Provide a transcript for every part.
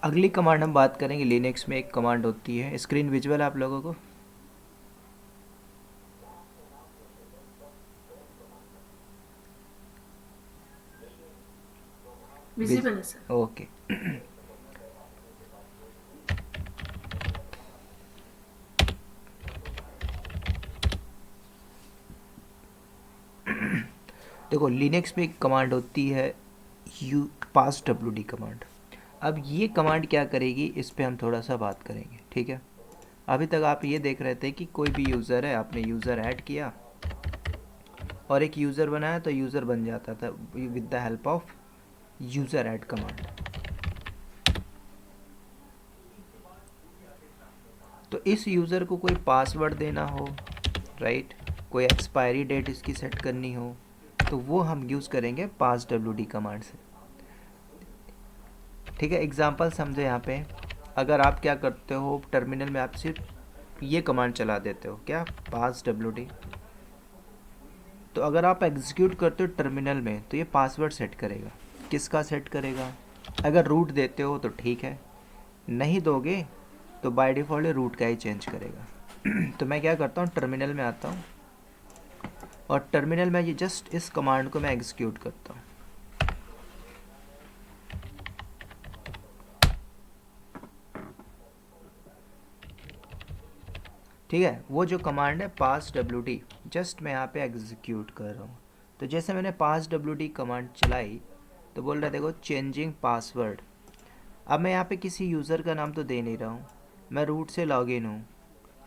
अगली कमांड हम बात करेंगे, लिनक्स में एक कमांड होती है, स्क्रीन विजुअल आप लोगों को? विजिबल है सर। ओके। देखो लिनक्स में एक कमांड होती है you pass W D command. अब ये कमांड क्या करेगी, इस पे हम थोड़ा सा बात करेंगे, ठीक है। अभी तक आप ये देख रहे थे कि कोई भी यूज़र है, आपने यूज़र ऐड किया और एक यूज़र बनाया तो यूज़र बन जाता था with the help of user add command. तो इस यूज़र को कोई पासवर्ड देना हो, राइट, कोई एक्सपायरी डेट इसकी सेट करनी हो, तो वो हम यूज़ करेंगे पास डब्ल्यू डी कमांड से, ठीक है। एग्जाम्पल समझे यहाँ पे। अगर आप क्या करते हो टर्मिनल में, आप सिर्फ ये कमांड चला देते हो, क्या, पास डब्ल्यू डी। तो अगर आप एग्जीक्यूट करते हो टर्मिनल में तो ये पासवर्ड सेट करेगा। किसका सेट करेगा? अगर रूट देते हो तो ठीक है, नहीं दोगे तो बाय डिफ़ॉल्ट रूट का ही चेंज करेगा। तो मैं क्या करता हूँ, टर्मिनल में आता हूँ और टर्मिनल में ये जस्ट इस कमांड को मैं एग्जीक्यूट करता हूँ। ठीक है, वो जो कमांड है पास डब्ल्यू डी, जस्ट मैं यहाँ पे एग्जीक्यूट कर रहा हूँ। तो जैसे मैंने पास डब्ल्यू डी कमांड चलाई तो बोल रहा है देखो चेंजिंग पासवर्ड। अब मैं यहाँ पे किसी यूज़र का नाम तो दे नहीं रहा हूँ, मैं रूट से लॉगिन हूँ,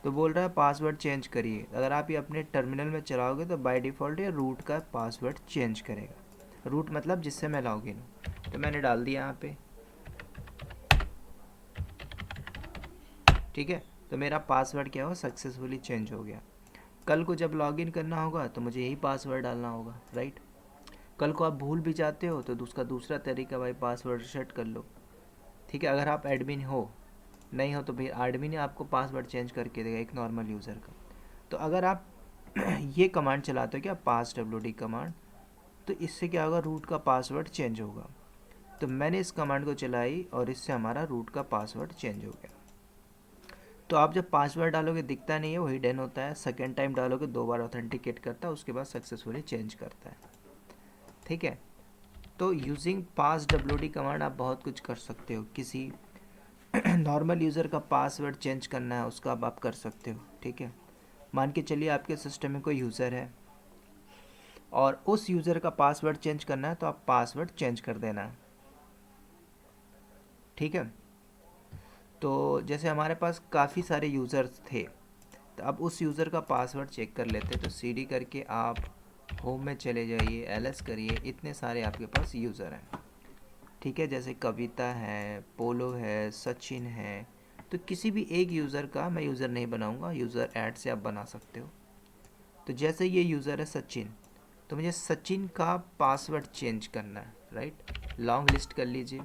तो बोल रहा है पासवर्ड चेंज करिए। अगर आप ये अपने टर्मिनल में चलाओगे तो बाय डिफ़ॉल्ट ये रूट का पासवर्ड चेंज करेगा। रूट मतलब जिससे मैं लॉगिन हूँ, तो मैंने डाल दिया यहाँ पे, ठीक है। तो मेरा पासवर्ड क्या हो, सक्सेसफुली चेंज हो गया। कल को जब लॉगिन करना होगा तो मुझे यही पासवर्ड डालना होगा, राइट। कल को आप भूल भी जाते हो तो उसका दूसरा तरीका भाई पासवर्ड सेट कर लो, ठीक है। अगर आप एडमिन हो, नहीं हो तो फिर एडमिन आपको पासवर्ड चेंज करके देगा एक नॉर्मल यूज़र का। तो अगर आप ये कमांड चलाते हो क्या, पास डब्ल्यू डी कमांड, तो इससे क्या होगा, रूट का पासवर्ड चेंज होगा। तो मैंने इस कमांड को चलाई और इससे हमारा रूट का पासवर्ड चेंज हो गया। तो आप जब पासवर्ड डालोगे दिखता नहीं है, वो हिडन होता है। सेकेंड टाइम डालोगे 2 बार ऑथेंटिकेट करता है, उसके बाद सक्सेसफुली चेंज करता है, ठीक है। तो यूजिंग पास डब्ल्यू डी कमांड आप बहुत कुछ कर सकते हो। किसी नॉर्मल यूज़र का पासवर्ड चेंज करना है उसका अब आप कर सकते हो, ठीक है। मान के चलिए आपके सिस्टम में कोई यूज़र है और उस यूज़र का पासवर्ड चेंज करना है, तो आप पासवर्ड चेंज कर देना है, ठीक है। तो जैसे हमारे पास काफ़ी सारे यूज़र्स थे, तो अब उस यूज़र का पासवर्ड चेक कर लेते। तो सीडी करके आप होम में चले जाइए, एलएस करिए, इतने सारे आपके पास यूज़र हैं, ठीक है। जैसे कविता है, पोलो है, सचिन है। तो किसी भी एक यूज़र का मैं यूज़र नहीं बनाऊंगा, यूज़र ऐड से आप बना सकते हो। तो जैसे ये यूज़र है सचिन, तो मुझे सचिन का पासवर्ड चेंज करना है, राइट। लॉन्ग लिस्ट कर लीजिए।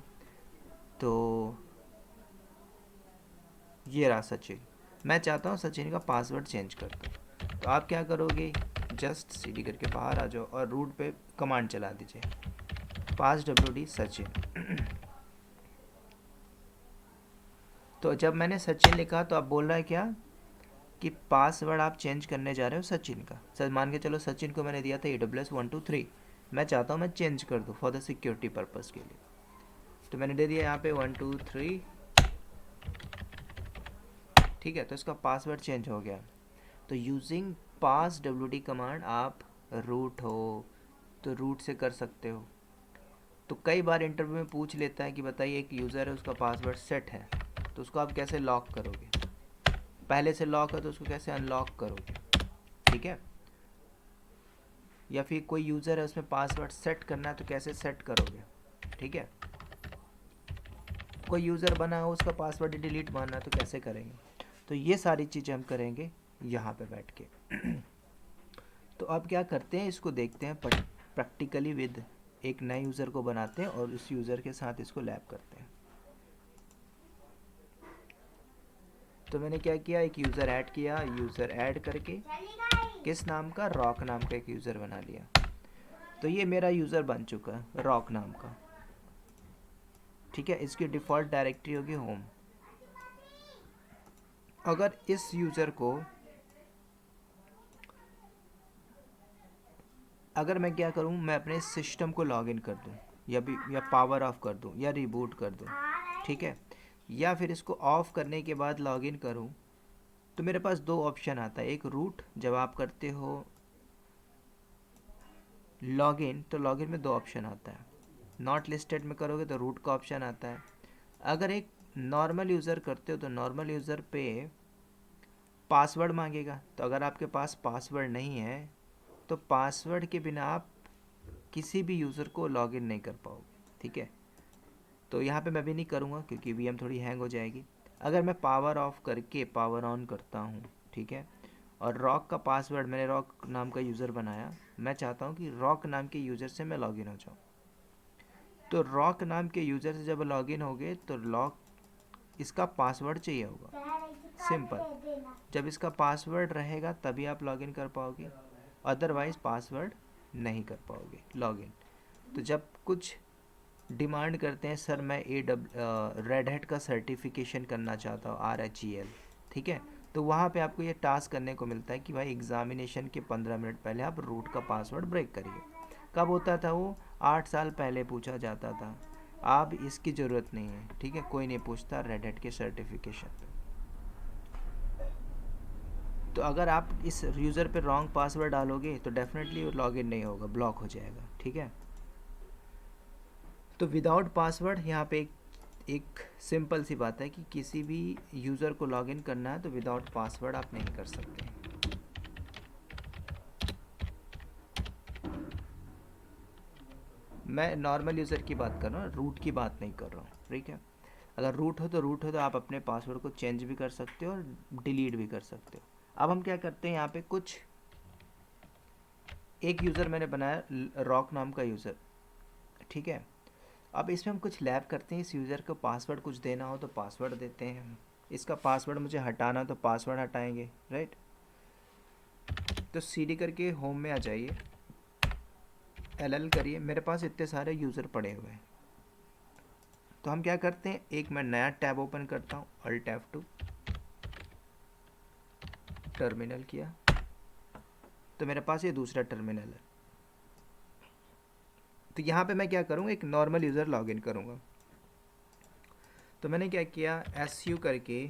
तो ये रहा सचिन, मैं चाहता हूँ सचिन का पासवर्ड चेंज कर दूँ। तो आप क्या करोगे, जस्ट सीडी करके बाहर आ जाओ और रूट पे कमांड चला दीजिए, पास डब्ल्यू डी सचिन। तो जब मैंने सचिन लिखा तो अब बोल रहा है क्या, कि पासवर्ड आप चेंज करने जा रहे हो सचिन का। सर मान के चलो सचिन को मैंने दिया था AWS 123, मैं चाहता हूँ मैं चेंज कर दूँ फॉर द सिक्योरिटी पर्पज़ के लिए। तो मैंने दे दिया यहाँ पे 123, ठीक है। तो इसका पासवर्ड चेंज हो गया। तो यूजिंग पास डब्ल्यू डी कमांड आप रूट हो तो रूट से कर सकते हो। तो कई बार इंटरव्यू में पूछ लेता है कि बताइए एक यूज़र है उसका पासवर्ड सेट है, तो उसको आप कैसे लॉक करोगे, पहले से लॉक है तो उसको कैसे अनलॉक करोगे, ठीक है। या फिर कोई यूज़र है उसमें पासवर्ड सेट करना है तो कैसे सेट करोगे, ठीक है। कोई यूज़र बना हो उसका पासवर्ड डिलीट मारना है तो कैसे करेंगे। तो ये सारी चीज़ें हम करेंगे यहाँ पे बैठ के। तो अब क्या करते हैं, इसको देखते हैं प्रैक्टिकली विद एक नए यूज़र को बनाते हैं और उस यूज़र के साथ इसको लैब करते हैं। तो मैंने क्या किया, एक यूज़र ऐड किया, यूज़र ऐड करके किस नाम का, रॉक नाम का एक यूज़र बना लिया। तो ये मेरा यूज़र बन चुका है रॉक नाम का। ठीक है, इसकी डिफ़ॉल्ट डायरेक्टरी होगी होम। अगर इस यूज़र को, अगर मैं क्या करूं, मैं अपने सिस्टम को लॉगिन कर दूं या पावर ऑफ कर दूं या रिबूट कर दूं, ठीक है, या फिर इसको ऑफ करने के बाद लॉगिन करूं, तो मेरे पास दो ऑप्शन आता है। एक रूट, जब आप करते हो लॉगिन तो लॉगिन में दो ऑप्शन आता है। नॉट लिस्टेड में करोगे तो रूट का ऑप्शन आता है। अगर एक नॉर्मल यूज़र करते हो तो नॉर्मल यूज़र पे पासवर्ड मांगेगा, तो अगर आपके पास पासवर्ड नहीं है तो पासवर्ड के बिना आप किसी भी यूज़र को लॉगिन नहीं कर पाओगे, ठीक है। तो यहाँ पे मैं भी नहीं करूँगा क्योंकि वीएम थोड़ी हैंग हो जाएगी। अगर मैं पावर ऑफ करके पावर ऑन करता हूँ, ठीक है, और रॉक का पासवर्ड, मैंने रॉक नाम का यूज़र बनाया, मैं चाहता हूँ कि रॉक नाम के यूज़र से मैं लॉगिन हो जाऊँ। तो रॉक नाम के यूज़र से जब लॉगिन होगे तो लॉक, इसका पासवर्ड चाहिए होगा, सिंपल। जब इसका पासवर्ड रहेगा तभी आप लॉगिन कर पाओगे, अदरवाइज़ पासवर्ड नहीं कर पाओगे लॉगिन। तो जब कुछ डिमांड करते हैं, सर मैं रेड हैट का सर्टिफिकेशन करना चाहता हूँ, RHEL, ठीक है, तो वहाँ पे आपको ये टास्क करने को मिलता है कि भाई एग्ज़ामिनेशन के 15 मिनट पहले आप रूट का पासवर्ड ब्रेक करिए। कब होता था वो? 8 साल पहले पूछा जाता था। अब इसकी ज़रूरत नहीं है, ठीक है, कोई नहीं पूछता रेड हैट के सर्टिफिकेशन पे। तो अगर आप इस यूज़र पे रॉन्ग पासवर्ड डालोगे तो डेफिनेटली लॉगिन नहीं होगा, ब्लॉक हो जाएगा, ठीक है। तो विदाउट पासवर्ड यहाँ पे एक सिंपल सी बात है कि किसी भी यूज़र को लॉगिन करना है तो विदाउट पासवर्ड आप नहीं कर सकते। मैं नॉर्मल यूज़र की बात कर रहा हूँ, रूट की बात नहीं कर रहा हूँ, ठीक है। अगर रूट हो तो आप अपने पासवर्ड को चेंज भी कर सकते हो और डिलीट भी कर सकते हो। अब हम क्या करते हैं, यहाँ पे कुछ एक यूज़र मैंने बनाया, रॉक नाम का यूज़र, ठीक है। अब इसमें हम कुछ लैब करते हैं, इस यूज़र को पासवर्ड कुछ देना हो तो पासवर्ड देते हैं हम, इसका पासवर्ड मुझे हटाना तो पासवर्ड हटाएंगे, राइट। तो CD करके होम में आ जाइए, LL करिए, मेरे पास इतने सारे यूज़र पड़े हुए हैं। तो हम क्या करते हैं, एक मैं नया टैब ओपन करता हूँ, Alt F2, टर्मिनल किया, तो मेरे पास ये दूसरा टर्मिनल है। तो यहाँ पे मैं क्या करूँगा, एक नॉर्मल यूज़र लॉगिन करूँगा। तो मैंने क्या किया, SU करके,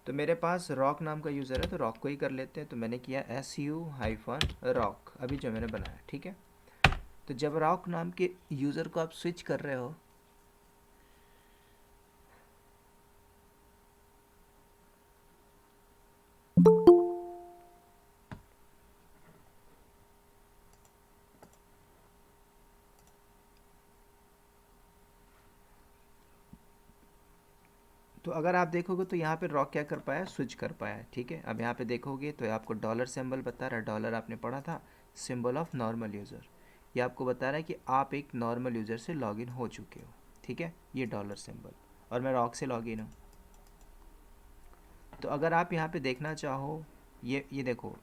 तो मेरे पास रॉक नाम का यूज़र है तो रॉक को ही कर लेते हैं। तो मैंने किया SU-रॉक, अभी जो मैंने बनाया, ठीक है। तो जब रॉक नाम के यूज़र को आप स्विच कर रहे हो, तो अगर आप देखोगे तो यहाँ पे रॉक क्या कर पाया, स्विच कर पाया है, ठीक है। अब यहाँ पे देखोगे तो आपको डॉलर सिंबल बता रहा है, डॉलर आपने पढ़ा था, सिंबल ऑफ नॉर्मल यूज़र। ये आपको बता रहा है कि आप एक नॉर्मल यूज़र से लॉगिन हो चुके हो, ठीक है, ये डॉलर सिंबल, और मैं रॉक से लॉगिन हूँ। तो अगर आप यहाँ पे देखना चाहो, ये देखो,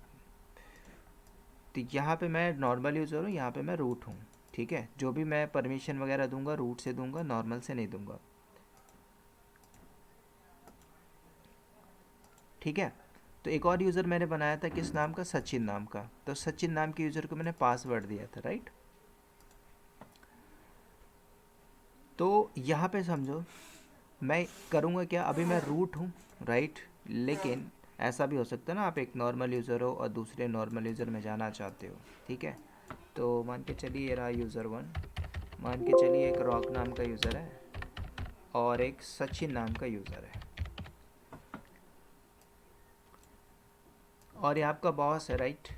तो यहाँ पे मैं नॉर्मल यूज़र हूँ, यहाँ पे मैं रूट हूँ, ठीक है। जो भी मैं परमिशन वगैरह दूंगा रूट से दूंगा, नॉर्मल से नहीं दूंगा, ठीक है। तो एक और यूज़र मैंने बनाया था, किस नाम का, सचिन नाम का। तो सचिन नाम के यूज़र को मैंने पासवर्ड दिया था, राइट। तो यहाँ पे समझो मैं करूँगा क्या, अभी मैं रूट हूँ, राइट, लेकिन ऐसा भी हो सकता है ना, आप एक नॉर्मल यूज़र हो और दूसरे नॉर्मल यूज़र में जाना चाहते हो, ठीक है। तो मान के चलिए ये रहा यूज़र 1, मान के चलिए एक रॉक नाम का यूज़र है और एक सचिन नाम का यूज़र है, और ये आपका बॉस है, राइट।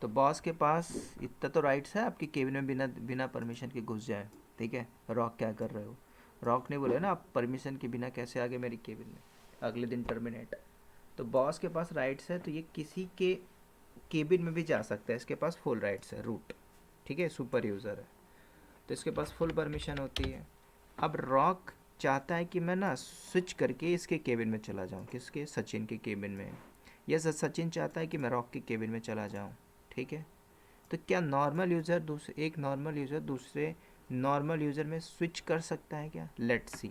तो बॉस के पास इतना तो राइट्स है आपके केबिन में बिना बिना परमिशन के घुस जाए, ठीक है। रॉक क्या कर रहे हो, रॉक ने बोले ना आप परमिशन के बिना कैसे आ गए मेरी केबिन में, अगले दिन टर्मिनेट। तो बॉस के पास राइट्स है, तो ये किसी के केबिन में भी जा सकता है, इसके पास फुल राइट्स है, रूट, ठीक है, सुपर यूज़र है, तो इसके पास फुल परमिशन होती है। अब रॉक चाहता है कि मैं ना स्विच करके इसके केबिन में चला जाऊँ, किसके, सचिन के केबिन में, या सचिन चाहता है कि मैं रॉक के केबिन में चला जाऊँ, ठीक है। तो क्या नॉर्मल यूज़र एक नॉर्मल यूज़र दूसरे नॉर्मल यूज़र में स्विच कर सकता है क्या? Let's see.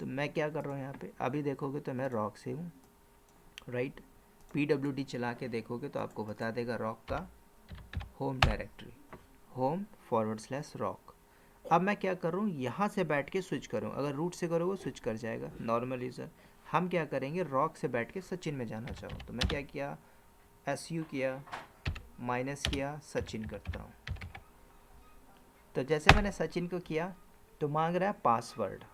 तो मैं क्या कर रहा हूँ यहाँ पे, अभी देखोगे तो मैं रॉक से हूँ, राइट। PWD चला के देखोगे तो आपको बता देगा रॉक का होम डायरेक्टरी, home/rock। अब मैं क्या कर रहा हूँ, यहाँ से बैठ के स्विच करूँ। अगर रूट से करोगे स्विच कर जाएगा नॉर्मल यूज़र। हम क्या करेंगे, रॉक से बैठ के सचिन में जाना चाहो तो मैं क्या किया, SU किया, माइनस किया, सचिन करता हूँ। तो जैसे मैंने सचिन को किया तो मांग रहा है पासवर्ड,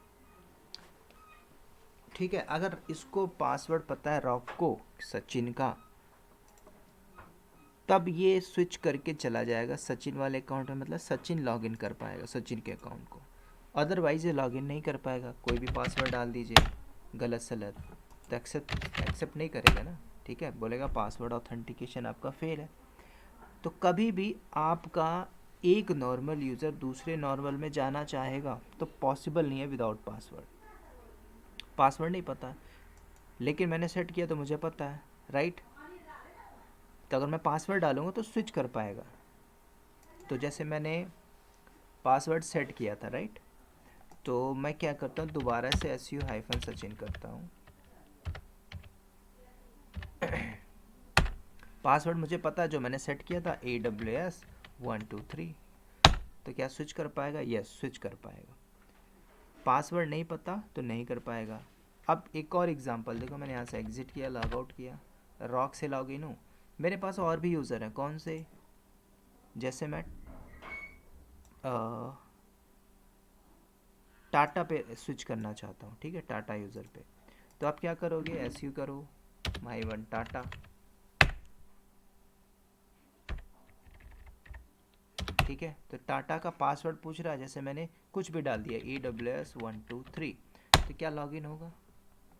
ठीक है। अगर इसको पासवर्ड पता है रॉक को सचिन का, तब ये स्विच करके चला जाएगा सचिन वाले अकाउंट में, मतलब सचिन लॉगिन कर पाएगा सचिन के अकाउंट को। अदरवाइज ये लॉगिन नहीं कर पाएगा। कोई भी पासवर्ड डाल दीजिए गलत सलत तो एक्सेप्ट नहीं करेगा ना, ठीक है, बोलेगा पासवर्ड ऑथेंटिकेशन आपका फेल है। तो कभी भी आपका एक नॉर्मल यूज़र दूसरे नॉर्मल में जाना चाहेगा तो पॉसिबल नहीं है विदाउट पासवर्ड। पासवर्ड नहीं पता, लेकिन मैंने सेट किया तो मुझे पता है, राइट। तो अगर मैं पासवर्ड डालूंगा तो स्विच कर पाएगा। तो जैसे मैंने पासवर्ड सेट किया था, राइट, तो मैं क्या करता हूँ, दोबारा से SU-सचिन करता हूँ। पासवर्ड मुझे पता है जो मैंने सेट किया था, AWS123। तो क्या स्विच कर पाएगा? यस, स्विच कर पाएगा। पासवर्ड नहीं पता तो नहीं कर पाएगा। अब एक और एग्जांपल देखो, मैंने यहाँ से एग्जिट किया, लॉग आउट किया, रॉक से लॉग इन हूँ। मेरे पास और भी यूज़र हैं, कौन से, जैसे मैं टाटा पे स्विच करना चाहता हूँ, ठीक है, टाटा यूज़र पे। तो आप क्या करोगे, SU करो my1 टाटा, ठीक है। तो टाटा का पासवर्ड पूछ रहा है, जैसे मैंने कुछ भी डाल दिया AWS123, तो क्या लॉगिन होगा?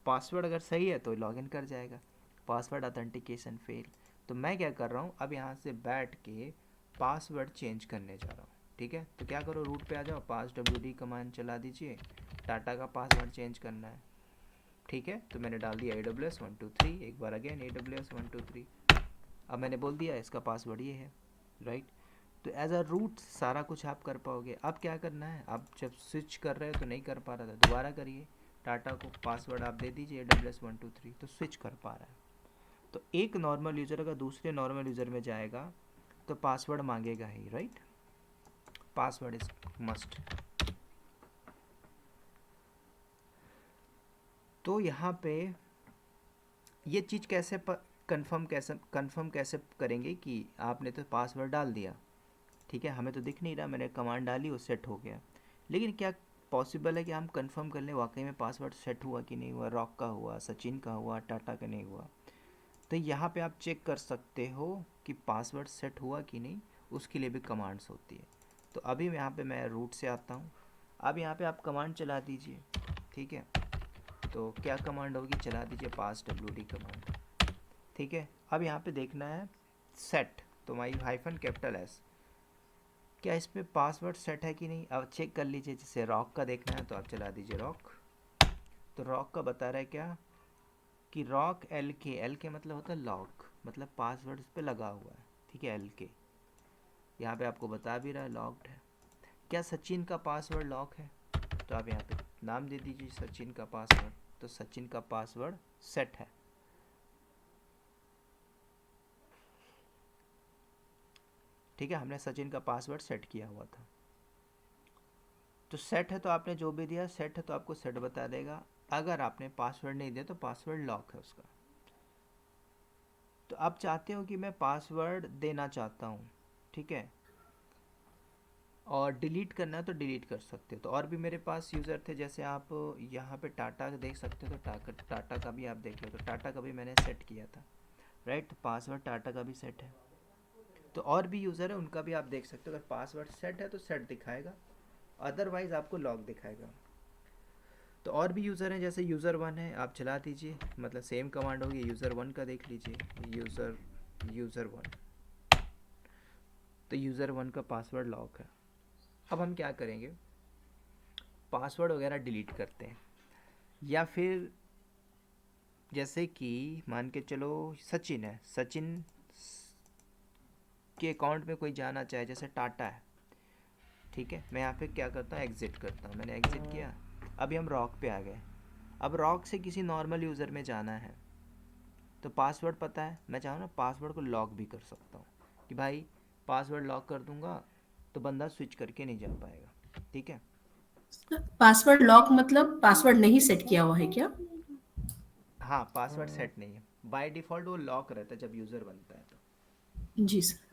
पासवर्ड अगर सही है तो लॉगिन कर जाएगा, पासवर्ड ऑथेंटिकेशन फेल। तो मैं क्या कर रहा हूँ, अब यहाँ से बैठ के पासवर्ड चेंज करने जा रहा हूँ, ठीक है। तो क्या करो, रूट पे आ जाओ, passwd कमांड चला दीजिए, टाटा का पासवर्ड चेंज करना है, ठीक है। तो मैंने डाल दिया AWS123, एक बार अगेन AWS123। अब मैंने बोल दिया इसका पासवर्ड ये है, राइट। तो एज अ रूट सारा कुछ आप कर पाओगे। अब क्या करना है, आप जब स्विच कर रहे हो तो नहीं कर पा रहा था, दोबारा करिए, टाटा को पासवर्ड आप दे दीजिए AWS123, तो स्विच कर पा रहा है। तो एक नॉर्मल यूज़र अगर दूसरे नॉर्मल यूज़र में जाएगा तो पासवर्ड मांगेगा ही, राइट। Password is must. तो यहाँ पे ये चीज़ कैसे कंफर्म कैसे करेंगे कि आपने तो पासवर्ड डाल दिया, ठीक है, हमें तो दिख नहीं रहा, मैंने कमांड डाली वो सेट हो गया, लेकिन क्या पॉसिबल है कि हम कंफर्म कर लें वाकई में पासवर्ड सेट हुआ कि नहीं हुआ, रॉक का हुआ, सचिन का हुआ, टाटा का नहीं हुआ? तो यहाँ पे आप चेक कर सकते हो कि पासवर्ड सेट हुआ कि नहीं, उसके लिए भी कमांड्स होती है। तो अभी यहाँ पे मैं रूट से आता हूँ, अब यहाँ पे आप कमांड चला दीजिए, ठीक है। तो क्या कमांड होगी, चला दीजिए passwd कमांड, ठीक है। अब यहाँ पे देखना है सेट, तो my-S, क्या इस पर पासवर्ड सेट है कि नहीं, अब चेक कर लीजिए। जैसे रॉक का देखना है तो आप चला दीजिए रॉक, तो रॉक का बता रहा है क्या कि रॉक LK मतलब होता है लॉक, मतलब पासवर्ड इस पर लगा हुआ है, ठीक है, LK यहाँ पे आपको बता भी रहा है लॉक्ड है। क्या सचिन का पासवर्ड लॉक है? तो आप यहाँ पे नाम दे दीजिए सचिन का पासवर्ड, तो सचिन का पासवर्ड सेट है, ठीक है, हमने सचिन का पासवर्ड सेट किया हुआ था। तो सेट है तो आपने जो भी दिया सेट है तो आपको सेट बता देगा। अगर आपने पासवर्ड नहीं दिया तो पासवर्ड लॉक है उसका। तो आप चाहते हो कि मैं पासवर्ड देना चाहता हूँ, ठीक है, और डिलीट करना है तो डिलीट कर सकते हो। तो और भी मेरे पास यूज़र थे, जैसे आप यहाँ पे टाटा देख सकते हो, तो टाटा का भी आप देख लो, तो टाटा का भी मैंने सेट किया था, राइट। तो पासवर्ड टाटा का भी सेट है। तो और भी यूज़र है उनका भी आप देख सकते हो, अगर पासवर्ड सेट है तो सेट दिखाएगा, अदरवाइज़ आपको लॉक दिखाएगा। तो और भी यूज़र हैं, जैसे यूज़र 1 है, आप चला दीजिए, मतलब सेम कमांड होगी, यूज़र 1 का देख लीजिए, यूज़र 1, तो यूज़र 1 का पासवर्ड लॉक है। अब हम क्या करेंगे, पासवर्ड वगैरह डिलीट करते हैं, या फिर जैसे कि मान के चलो सचिन है, सचिन के अकाउंट में कोई जाना चाहे, जैसे टाटा है, ठीक है, मैं यहाँ पे क्या करता हूँ, एग्ज़िट करता हूँ। मैंने एग्ज़िट किया, अभी हम रॉक पे आ गए। अब रॉक से किसी नॉर्मल यूज़र में जाना है तो पासवर्ड पता है, मैं चाहूँ ना पासवर्ड को लॉक भी कर सकता हूँ कि भाई पासवर्ड लॉक कर दूंगा तो बंदा स्विच करके नहीं जा पाएगा। ठीक है, पासवर्ड लॉक मतलब पासवर्ड नहीं सेट किया हुआ है क्या? हाँ पासवर्ड सेट नहीं है, बाय डिफ़ॉल्ट वो लॉक रहता है जब यूज़र बनता है तो। जी सर।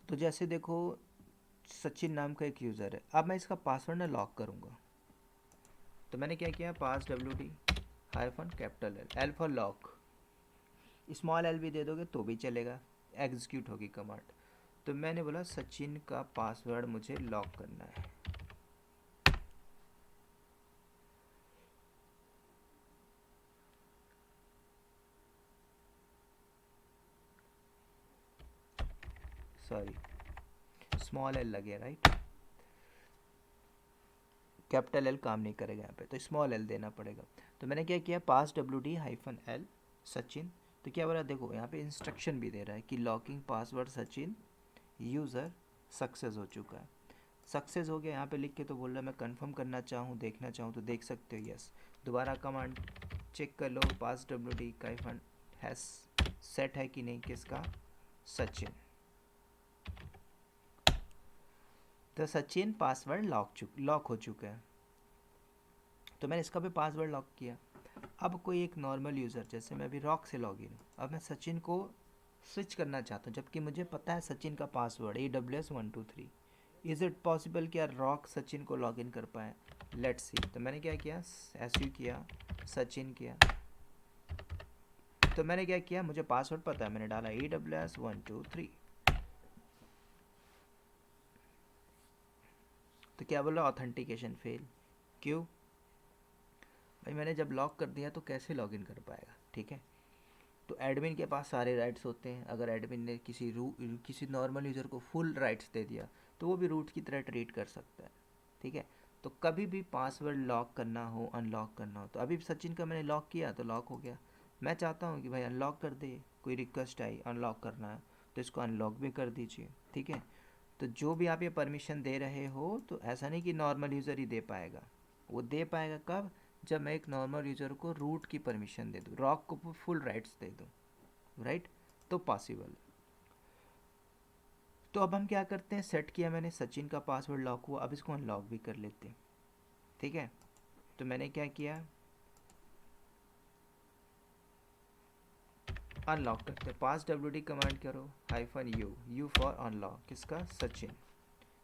तो जैसे देखो सचिन नाम का एक यूज़र है, अब मैं इसका पासवर्ड ना लॉक करूँगा। तो मैंने क्या किया, पास WD hyphen capital L, L for lock, small L भी दे दोगे तो भी चलेगा, एग्जीक्यूट होगी कमांड। तो मैंने बोला सचिन का पासवर्ड मुझे लॉक करना है। सॉरी, स्मॉल एल लगे राइट, कैपिटल एल काम नहीं करेगा यहाँ पे, तो स्मॉल एल देना पड़ेगा। तो मैंने क्या किया, पास WD हाइफन एल सचिन। तो क्या बोला देखो, यहाँ पे इंस्ट्रक्शन भी दे रहा है कि locking password Sachin user success हो चुका है। सक्सेस हो गया यहाँ पे लिख के, तो बोल रहा है मैं कंफर्म करना चाहूँ, देखना चाहूँ तो देख सकते हो, यस। दोबारा कमांड चेक कर लो, पास WD हाइफन हैस सेट है कि नहीं, किसका, सचिन। तो सचिन पासवर्ड लॉक हो चुका है। तो मैंने इसका भी पासवर्ड लॉक किया। अब कोई एक नॉर्मल यूज़र, जैसे मैं अभी रॉक से लॉगिन हूँ, अब मैं सचिन को स्विच करना चाहता हूँ जबकि मुझे पता है सचिन का password AWS123। Is it possible कि यार रॉक सचिन को लॉगिन कर पाए, लेट्स सी। तो मैंने क्या किया, SU किया, सचिन किया। तो मैंने क्या किया, मुझे पासवर्ड पता है, मैंने डाला AWS123। तो क्या बोला, ऑथेंटिकेशन फेल। क्यों भाई, मैंने जब लॉक कर दिया तो कैसे लॉगिन कर पाएगा। ठीक है, तो एडमिन के पास सारे राइट्स होते हैं। अगर एडमिन ने किसी नॉर्मल यूज़र को फुल राइट्स दे दिया तो वो भी रूट की तरह ट्रीट कर सकता है। ठीक है, तो कभी भी पासवर्ड लॉक करना हो, अनलॉक करना हो, तो अभी सचिन का मैंने लॉक किया तो लॉक हो गया। मैं चाहता हूँ कि भाई अनलॉक कर दे, कोई रिक्वेस्ट आई अनलॉक करना है तो इसको अनलॉक भी कर दीजिए। ठीक है, तो जो भी आप ये परमिशन दे रहे हो, तो ऐसा नहीं कि नॉर्मल यूज़र ही दे पाएगा। वो दे पाएगा कब, जब मैं एक नॉर्मल यूज़र को रूट की परमिशन दे दूँ, रॉक को फुल राइट्स दे दूँ, राइट, तो पॉसिबल। तो अब हम क्या करते हैं, सेट किया मैंने, सचिन का पासवर्ड लॉक हुआ, अब इसको अनलॉक भी कर लेते हैं। ठीक है, तो मैंने क्या किया, अनलॉक करते हैं, पास WD कमांड करो हाइफन यू फॉर अनलॉक, किसका, सचिन।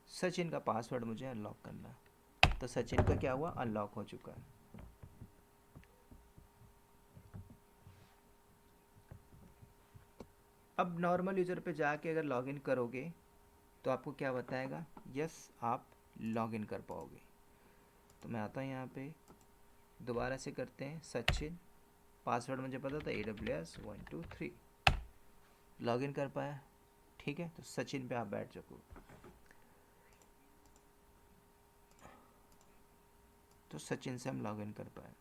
सचिन का पासवर्ड मुझे अनलॉक करना है। तो सचिन का क्या हुआ, अनलॉक हो चुका है। अब नॉर्मल यूज़र पे जाके अगर लॉगिन करोगे तो आपको क्या बताएगा, यस आप लॉगिन कर पाओगे। तो मैं आता हूँ यहाँ पे, दोबारा से करते हैं, सचिन, पासवर्ड मुझे पता था AWS123, लॉगिन कर पाया। ठीक है, तो सचिन पे आप बैठ सको। तो सचिन से हम लॉगिन कर पाए।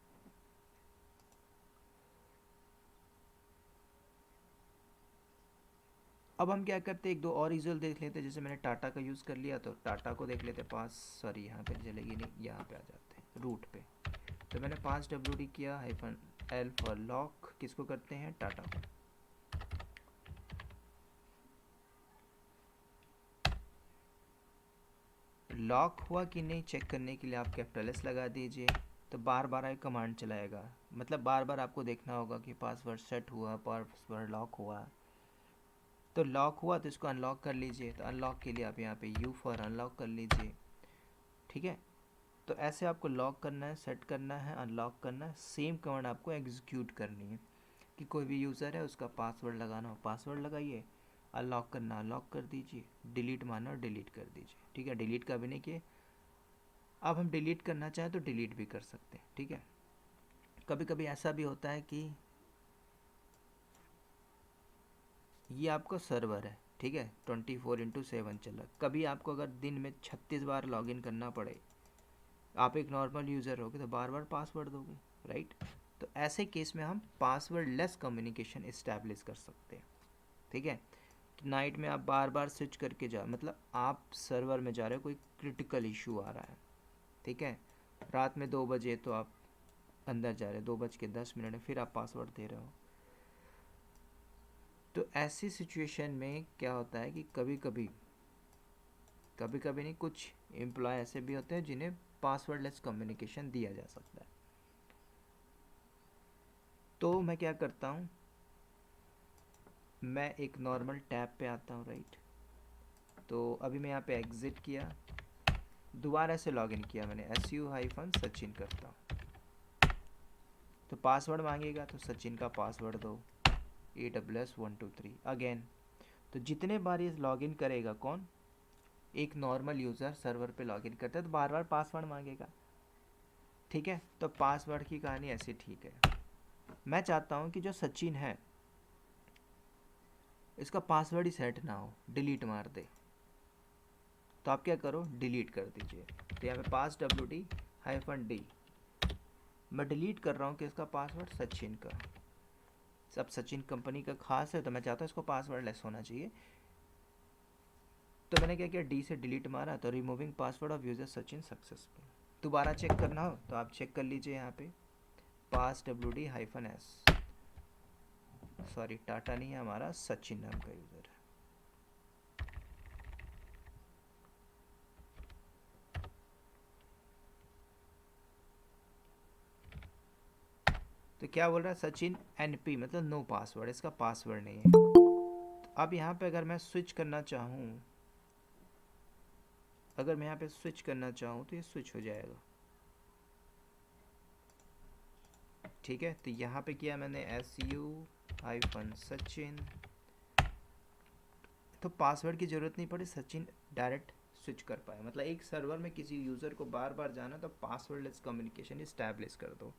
अब हम क्या करते हैं, एक दो और यूजर देख लेते हैं। जैसे मैंने टाटा का यूज़ कर लिया तो टाटा को देख लेते, पास, सॉरी यहाँ पे चलेगी नहीं, यहाँ पे आ जाते हैं रूट पे। तो मैंने पास WD किया हाइफन एल फॉर लॉक, किसको करते हैं, टाटा को। लॉक हुआ कि नहीं चेक करने के लिए आप कैपिटल S लगा दीजिए। तो बार बार एक कमांड चलाएगा, मतलब बार बार आपको देखना होगा कि पासवर्ड सेट हुआ, पासवर्ड लॉक हुआ। तो लॉक हुआ तो इसको अनलॉक कर लीजिए। तो अनलॉक के लिए आप यहाँ पे U फॉर अनलॉक कर लीजिए। ठीक है, तो ऐसे आपको लॉक करना है, सेट करना है, अनलॉक करना है, सेम कमांड आपको एग्जीक्यूट करनी है। कि कोई भी यूज़र है उसका पासवर्ड लगाना हो पासवर्ड लगाइए, अनलॉक करना अनलॉक कर दीजिए, डिलीट मारना और डिलीट कर दीजिए। ठीक है, डिलीट का भी नहीं किए। अब हम डिलीट करना चाहें तो डिलीट भी कर सकते हैं। ठीक है, कभी कभी ऐसा भी होता है कि ये आपका सर्वर है, ठीक है, 24/7 चल रहा, कभी आपको अगर दिन में 36 बार लॉगिन करना पड़े, आप एक नॉर्मल यूज़र होगे तो बार बार पासवर्ड दोगे, राइट। तो ऐसे केस में हम पासवर्ड लेस कम्युनिकेशन इस्टेब्लिश कर सकते हैं। ठीक है, नाइट में आप बार बार स्विच करके जा, मतलब आप सर्वर में जा रहे हो, कोई क्रिटिकल इशू आ रहा है, ठीक है, रात में 2 बजे तो आप अंदर जा रहे हो, 2:10 है, फिर आप पासवर्ड दे रहे हो। तो ऐसी सिचुएशन में क्या होता है कि कभी कभी नहीं, कुछ एम्प्लॉय ऐसे भी होते हैं जिन्हें पासवर्डलेस कम्युनिकेशन दिया जा सकता है। तो मैं क्या करता हूँ, मैं एक नॉर्मल टैब पे आता हूँ, राइट। तो अभी मैं यहाँ पे एग्ज़िट किया, दोबारा से लॉगिन किया मैंने, SU-सचिन करता हूँ। तो पासवर्ड मांगेगा, तो सचिन का पासवर्ड दो, AWS123 अगेन। तो जितने बार ये लॉगिन करेगा, कौन, एक नॉर्मल यूज़र सर्वर पे लॉगिन करता है तो बार बार पासवर्ड मांगेगा, ठीक है। तो पासवर्ड की कहानी ऐसी ठीक है। मैं चाहता हूँ कि जो सचिन है इसका पासवर्ड ही सेट ना हो, डिलीट मार दे। तो आप क्या करो, डिलीट कर दीजिए। तो यहाँ पे पास WD-D, मैं डिलीट कर रहा हूँ कि इसका पासवर्ड सचिन का। सब सचिन कंपनी का खास है, तो मैं चाहता हूँ इसको पासवर्ड लेस होना चाहिए। तो मैंने क्या किया, डी से डिलीट मारा, तो removing password of user Sachin successful. दोबारा चेक करना हो तो आप चेक कर लीजिए, यहाँ पे पास WD-S, सॉरी टाटा नहीं है हमारा, सचिन नाम का यूज़र है। तो क्या बोल रहा है, सचिन NP मतलब नो पासवर्ड, इसका पासवर्ड नहीं है। तो अब यहाँ पे अगर मैं स्विच करना चाहूँ, तो ये स्विच हो जाएगा, ठीक है। तो यहाँ पे किया मैंने SU-सचिन, तो पासवर्ड की ज़रूरत नहीं पड़ी, सचिन डायरेक्ट स्विच कर पाए। मतलब एक सर्वर में किसी यूज़र को बार बार जाना, तो पासवर्डलेस कम्युनिकेशन इस्टेब्लिश कर दो,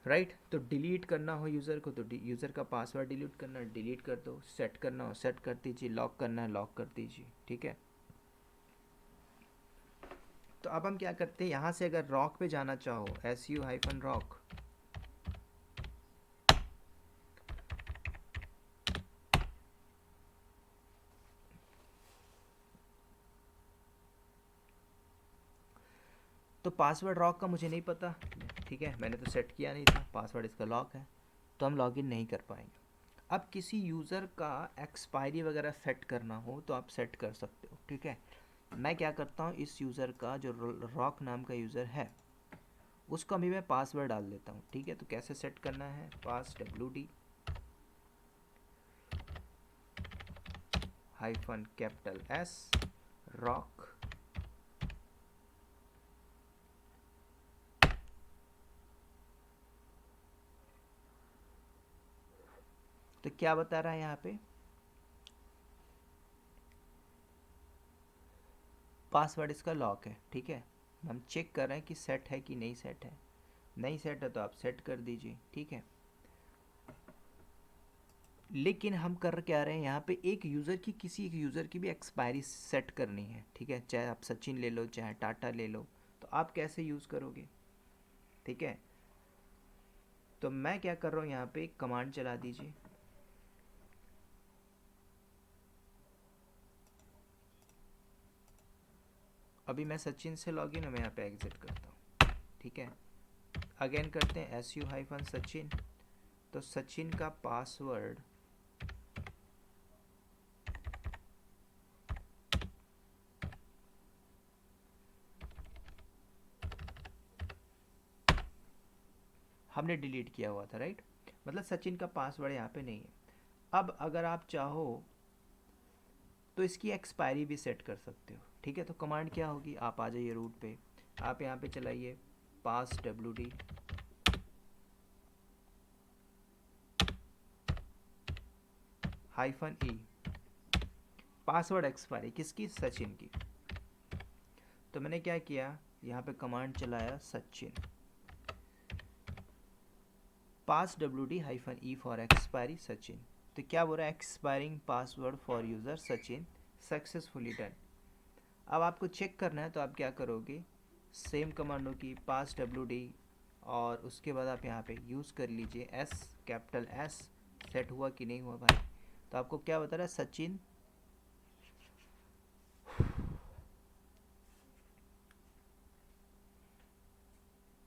राइट। तो डिलीट करना हो यूज़र को, तो यूज़र का पासवर्ड डिलीट कर दो, सेट करना हो सेट कर दीजिए, लॉक करना है लॉक कर दीजिए, ठीक है। तो अब हम क्या करते हैं, यहाँ से अगर रॉक पे जाना चाहो, SU-रॉक, तो पासवर्ड रॉक का मुझे नहीं पता, ठीक है, मैंने तो सेट किया नहीं था, पासवर्ड इसका लॉक है, तो हम लॉगिन नहीं कर पाएंगे। अब किसी यूज़र का एक्सपायरी वगैरह सेट करना हो तो आप सेट कर सकते हो, ठीक है। मैं क्या करता हूँ, इस यूज़र का जो रॉक नाम का यूज़र है उसका भी मैं पासवर्ड डाल देता हूँ, ठीक है। तो कैसे सेट करना है, पास WD-S रॉक, तो क्या बता रहा है यहाँ पे, पासवर्ड इसका लॉक है, ठीक है। हम चेक कर रहे हैं कि सेट है कि नहीं सेट है, नहीं सेट है तो आप सेट कर दीजिए, ठीक है। लेकिन हम कर क्या रहे हैं, यहाँ पे किसी एक यूज़र की भी एक्सपायरी सेट करनी है, ठीक है। चाहे आप सचिन ले लो, चाहे टाटा ले लो, तो आप कैसे यूज़ करोगे, ठीक है। तो मैं क्या कर रहा हूँ, यहाँ पे एक कमांड चला दीजिए, अभी मैं सचिन से लॉगिन हूँ, मैं यहाँ पे एग्जिट करता हूँ, ठीक है। अगेन करते हैं SU-सचिन, तो सचिन का पासवर्ड हमने डिलीट किया हुआ था, राइट। मतलब सचिन का पासवर्ड यहाँ पे नहीं है। अब अगर आप चाहो तो इसकी एक्सपायरी भी सेट कर सकते हो, ठीक है। तो कमांड क्या होगी, आप आ जाइए रूट पे, आप यहाँ पे चलाइए पास WD-E, पासवर्ड एक्सपायरी किसकी, सचिन की। तो मैंने क्या किया, यहाँ पे कमांड चलाया सचिन, पास WD-E फॉर एक्सपायरी सचिन। तो क्या बोल रहा है, expiring password for user Sachin successfully done. अब आपको चेक करना है तो आप क्या करोगे, सेम कमांडों की पास WD, और उसके बाद आप यहाँ पे यूज़ कर लीजिए S, कैपिटल S, सेट हुआ कि नहीं हुआ भाई। तो आपको क्या बता रहा है, सचिन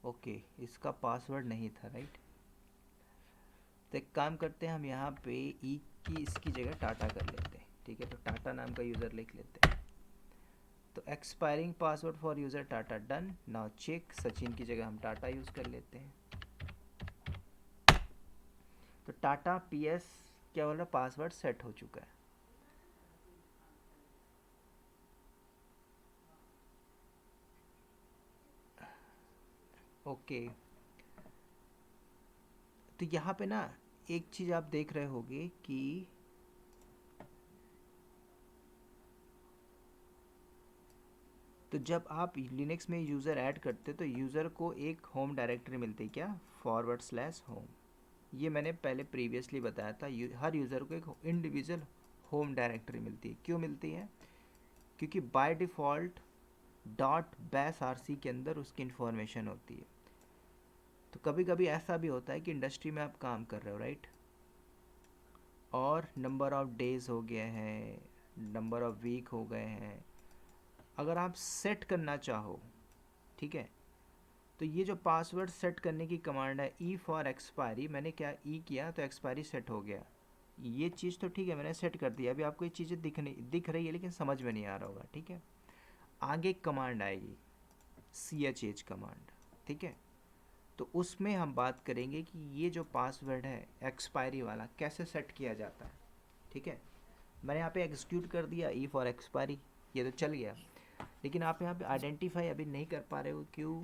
ओके, इसका पासवर्ड नहीं था, राइट। तो एक काम करते हैं, हम यहाँ पे ई की इसकी जगह टाटा कर लेते हैं, ठीक है। तो टाटा नाम का यूज़र लिख लेते हैं। तो expiring password for user Tata done. Now check, Sachin की जगह हम टाटा यूज़ कर लेते हैं। तो टाटा पीएस क्या बोल रहा, पासवर्ड सेट हो चुका है। ओके, तो यहाँ पे ना एक चीज़ आप देख रहे होगे कि तो जब आप लिनक्स में यूज़र ऐड करते तो यूज़र को एक होम डायरेक्टरी मिलती है, क्या, /होम। ये मैंने पहले प्रीवियसली बताया था, हर यूज़र को एक इंडिविजुअल होम डायरेक्टरी मिलती है। क्यों मिलती है? क्योंकि बाय डिफ़ॉल्ट .basrc के अंदर उसकी इन्फॉर्मेशन होती है। तो कभी कभी ऐसा भी होता है कि इंडस्ट्री में आप काम कर रहे हो, राइट, और नंबर ऑफ डेज़ हो गए हैं, नंबर ऑफ वीक हो गए हैं, अगर आप सेट करना चाहो, ठीक है, तो ये जो पासवर्ड सेट करने की कमांड है ई फॉर एक्सपायरी, मैंने क्या ई किया तो एक्सपायरी सेट हो गया। ये चीज़ तो ठीक है, मैंने सेट कर दिया। अभी आपको ये चीज़ें दिख रही है लेकिन समझ में नहीं आ रहा होगा, ठीक है। आगे एक कमांड आएगी ch कमांड, ठीक है। तो उसमें हम बात करेंगे कि ये जो पासवर्ड है एक्सपायरी वाला कैसे सेट किया जाता है, ठीक है। मैंने यहाँ पे एग्जीक्यूट कर दिया ई फॉर एक्सपायरी, ये तो चल गया। लेकिन आप यहाँ पे आइडेंटिफाई अभी नहीं कर पा रहे हो, क्यों?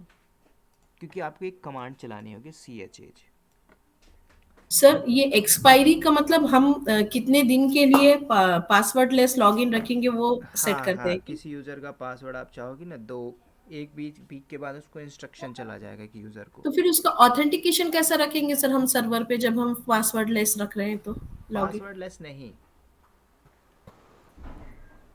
क्योंकि आपको एक कमांड चलानी होगी ch। सर ये एक्सपायरी का मतलब हम कितने दिन के लिए पासवर्ड लेस लॉगिन रखेंगे वो सेट हाँ करते हाँ, हैं क्या? किसी यूज़र का पासवर्ड आप चाहोगे ना, दो एक वीक के बाद उसको इंस्ट्रक्शन चला जाएगा कि यूज़र को तो फिर उसका ऑथेंटिकेशन कैसा रखेंगे सर हम सर्वर पे, जब हम पासवर्ड लेस रख रहे हैं तो लॉगिन? पासवर्ड लेस नहीं,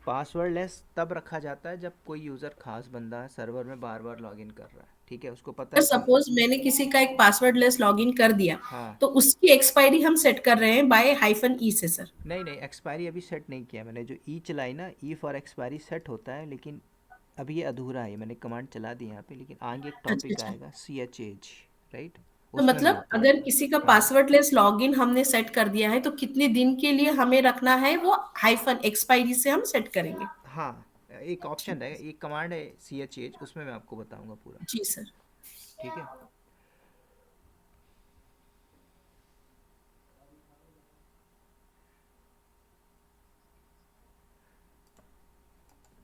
पासवर्ड लेस तब रखा जाता है जब कोई यूज़र खास बंदा है सर्वर में बार बार लॉगिन कर रहा है, ठीक है, उसको पता सर है कि सपोज मैंने किसी का एक पासवर्ड लेस लॉगिन कर दिया, हाँ। तो उसकी एक्सपायरी हम सेट कर रहे हैं बाय -e से सर। नहीं नहीं, एक्सपायरी अभी सेट नहीं किया मैंने। जो ई चलाई ना, ई फॉर एक्सपायरी सेट होता है, लेकिन अभी ये अधूरा है। मैंने कमांड चला दी यहाँ पे, लेकिन आगे एक अच्छा टॉपिक अच्छा। आएगा ch, राइट, तो उसमें मतलब मिलता है। अगर किसी का हाँ पासवर्ड लेस लॉगिन हमने सेट कर दिया है तो कितने दिन के लिए हमें रखना है वो हाइफन एक्सपायरी से हम सेट करेंगे? हाँ, एक ऑप्शन ठीक रहेगा, है। एक कमांड है ch, उसमें मैं आपको बताऊंगा पूरा, जी सर। ठीक है।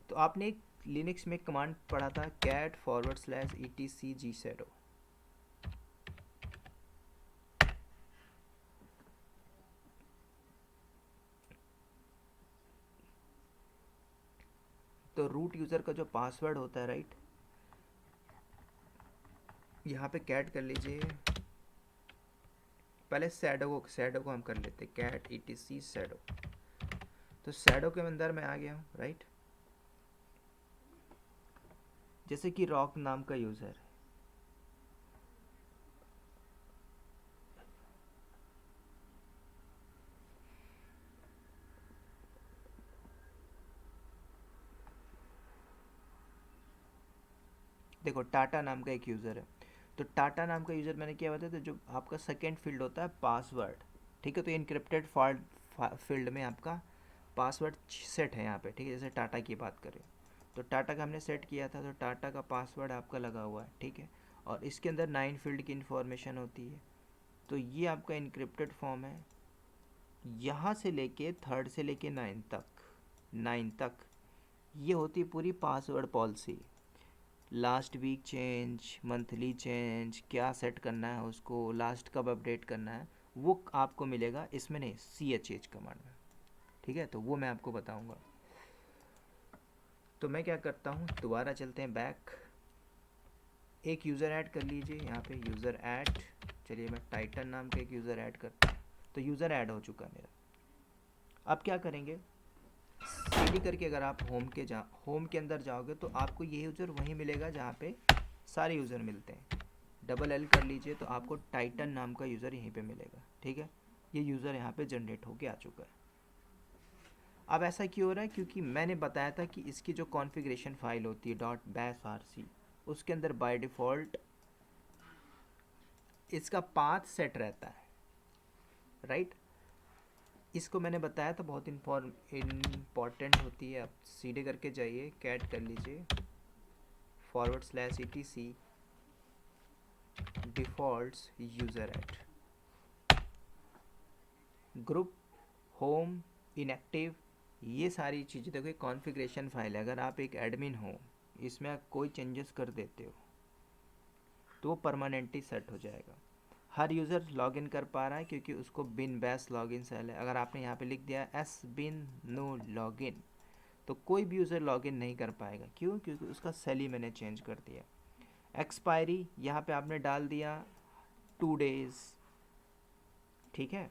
तो आपने एक लिनक्स में कमांड पढ़ा था, cat /etc gsedo। तो रूट यूज़र का जो पासवर्ड होता है, राइट, यहाँ पे कैट कर लीजिए। पहले सैडो को हम कर लेते, कैट etc सैडो। तो सैडो के अंदर मैं आ गया हूँ, राइट। जैसे कि रॉक नाम का यूज़र है, देखो टाटा नाम का एक यूज़र है। तो टाटा नाम का यूज़र मैंने क्या बताया, तो जो आपका सेकेंड फील्ड होता है पासवर्ड, ठीक है। तो इनक्रिप्टेड फील्ड में आपका पासवर्ड सेट है यहाँ पे, ठीक है। जैसे टाटा की बात करें तो टाटा का हमने सेट किया था, तो टाटा का पासवर्ड आपका लगा हुआ है, ठीक है। और इसके अंदर 9 फील्ड की इन्फॉर्मेशन होती है। तो ये आपका इनक्रिप्टेड फॉर्म है। यहाँ से लेके थर्ड से लेके 9 तक ये होती है पूरी password policy. Last week change, monthly change, क्या सेट करना है उसको, लास्ट कब अपडेट करना है, वो आपको मिलेगा इसमें नहीं, ch कमांड में, ठीक है। तो वो मैं आपको बताऊंगा। तो मैं क्या करता हूँ, दोबारा चलते हैं बैक। एक यूज़र ऐड कर लीजिए यहाँ पे, यूज़र ऐड। चलिए मैं टाइटन नाम का एक यूज़र ऐड करता हूँ। तो यूज़र ऐड हो चुका मेरा। अब क्या करेंगे, सीडी करके अगर आप होम के अंदर जाओगे तो आपको ये यूज़र वहीं मिलेगा जहाँ पे सारे यूज़र मिलते हैं। L कर लीजिए तो आपको टाइटन नाम का यूज़र यहीं पे मिलेगा, ठीक है। ये यूज़र यहाँ पे जनरेट होके आ चुका है। अब ऐसा क्यों हो रहा है? क्योंकि मैंने बताया था कि इसकी जो कॉन्फ़िगरेशन फाइल होती है .bash उसके अंदर बाय डिफ़ॉल्ट इसका पाथ सेट रहता है, राइट? इसको मैंने बताया था, बहुत इम्पॉर्टेंट होती है। आप सीधे करके जाइए, कैट कर लीजिए /etc defaults user eight group home inactive, ये सारी चीज़ें देखो, एक कॉन्फ़िगरेशन फाइल है। अगर आप एक एडमिन हो, इसमें आप कोई चेंजेस कर देते हो तो वो परमानेंटली सेट हो जाएगा। हर यूज़र लॉगिन कर पा रहा है क्योंकि उसको बिन बैश लॉगिन सेल है। अगर आपने यहाँ पे लिख दिया एस बिन नो लॉगिन, तो कोई भी यूज़र लॉगिन नहीं कर पाएगा। क्यों? क्योंकि उसका सेल ही मैंने चेंज कर दिया। एक्सपायरी यहाँ पे आपने डाल दिया 2 डेज़, ठीक है,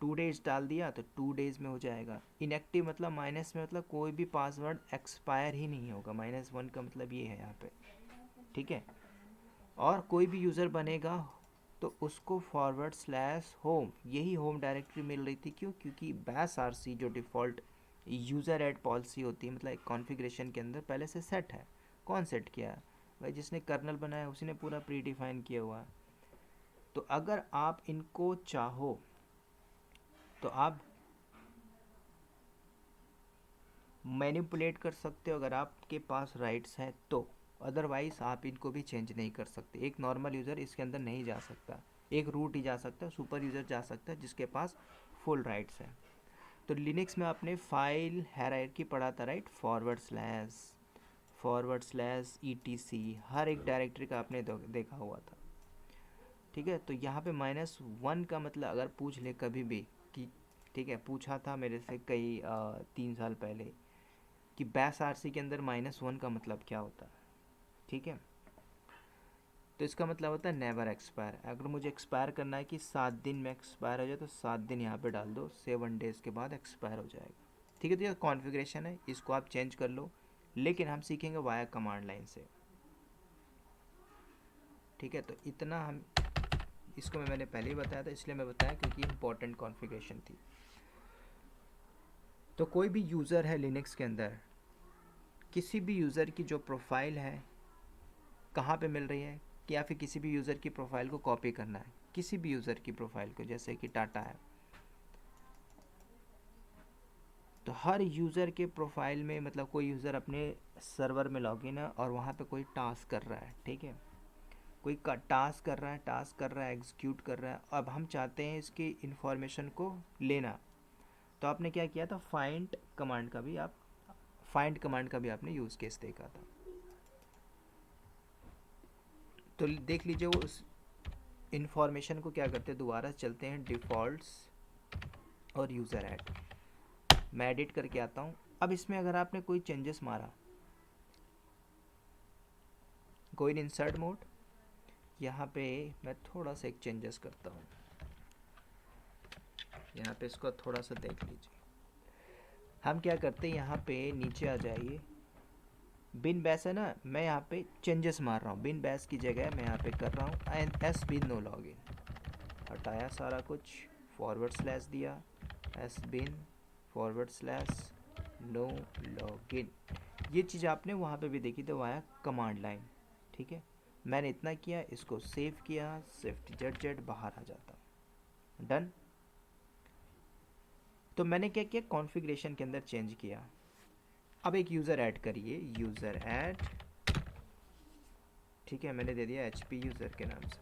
2 डेज़ डाल दिया तो 2 डेज़ में हो जाएगा। इनएक्टिव मतलब माइनस में, मतलब कोई भी पासवर्ड एक्सपायर ही नहीं होगा। -1 का मतलब ये है यहाँ पे, ठीक है। और कोई भी यूज़र बनेगा तो उसको /home, यही होम डायरेक्टरी मिल रही थी। क्यों? क्योंकि बैश आरसी जो डिफ़ॉल्ट यूज़र ऐड पॉलिसी होती है, मतलब एक कॉन्फ़िगरेशन के अंदर पहले से सेट है। कौन सेट किया है भाई? जिसने कर्नल बनाया उसी ने पूरा प्री डिफाइन किया हुआ है। तो अगर आप इनको चाहो तो आप मैनिपुलेट कर सकते हो, अगर आपके पास राइट्स हैं तो। अदरवाइज़ आप इनको भी चेंज नहीं कर सकते। एक नॉर्मल यूज़र इसके अंदर नहीं जा सकता, एक रूट ही जा सकता है, सुपर यूज़र जा सकता है जिसके पास फुल राइट्स हैं। तो लिनक्स में आपने फाइल हायरार्की पढ़ा था, राइट? // हर एक डायरेक्टरी का आपने देखा हुआ था, ठीक है। तो यहाँ पे -1 का मतलब अगर पूछ ले कभी भी कि, ठीक है, पूछा था मेरे से कई 3 साल पहले कि बैश आरसी के अंदर -1 का मतलब क्या होता है, ठीक है। तो इसका मतलब होता है नेवर एक्सपायर। अगर मुझे एक्सपायर करना है कि 7 दिन में एक्सपायर हो जाए तो 7 दिन यहाँ पे डाल दो, 7 डेज़ के बाद एक्सपायर हो जाएगा, ठीक है। तो ये कॉन्फ़िगरेशन है, इसको आप चेंज कर लो, लेकिन हम सीखेंगे वाया कमांड लाइन से, ठीक है। तो इतना हम, इसको मैंने पहले ही बताया था, इसलिए मैं बताया क्योंकि इंपॉर्टेंट कॉन्फ़िगरेशन थी। तो कोई भी यूज़र है लिनक्स के अंदर, किसी भी यूज़र की जो प्रोफाइल है कहाँ पे मिल रही है, कि या फिर किसी भी यूज़र की प्रोफाइल को कॉपी करना है, किसी भी यूज़र की प्रोफाइल को, जैसे कि टाटा है, तो हर यूज़र के प्रोफाइल में, मतलब कोई यूज़र अपने सर्वर में लॉगिन है और वहाँ पे कोई टास्क कर रहा है, ठीक है, कोई टास्क कर रहा है, एग्जीक्यूट कर रहा है। अब हम चाहते हैं इसकी इंफॉर्मेशन को लेना, तो आपने क्या किया था, फाइंड कमांड का भी आपने यूज़ केस देखा था। तो देख लीजिए वो उस इंफॉर्मेशन को क्या करते हैं, दोबारा चलते हैं डिफ़ॉल्ट्स और यूज़र ऐड। मैं एडिट करके आता हूँ। अब इसमें अगर आपने कोई चेंजेस मारा, गो इन इंसर्ट मोड, यहाँ पे मैं थोड़ा सा एक चेंजेस करता हूँ, यहाँ पे इसको थोड़ा सा देख लीजिए। हम क्या करते हैं, यहाँ पे नीचे आ जाइए, बिन बैश है ना, मैं यहाँ पे चेंजेस मार रहा हूँ। बिन बैश की जगह मैं यहाँ पे कर रहा हूँ एस बिन नो लॉगिन, हटाया सारा कुछ, / दिया एस बिन / नो लॉगिन। ये चीज़ आपने वहाँ पे भी देखी थी वाया कमांड लाइन, ठीक है। मैंने इतना किया, इसको सेव किया, ShiftZ बाहर आ जाता, डन। तो मैंने क्या किया, कॉन्फ़िगरेशन के अंदर चेंज किया। अब एक यूज़र ऐड करिए, यूज़र ऐड, ठीक है, मैंने दे दिया HP यूज़र के नाम से।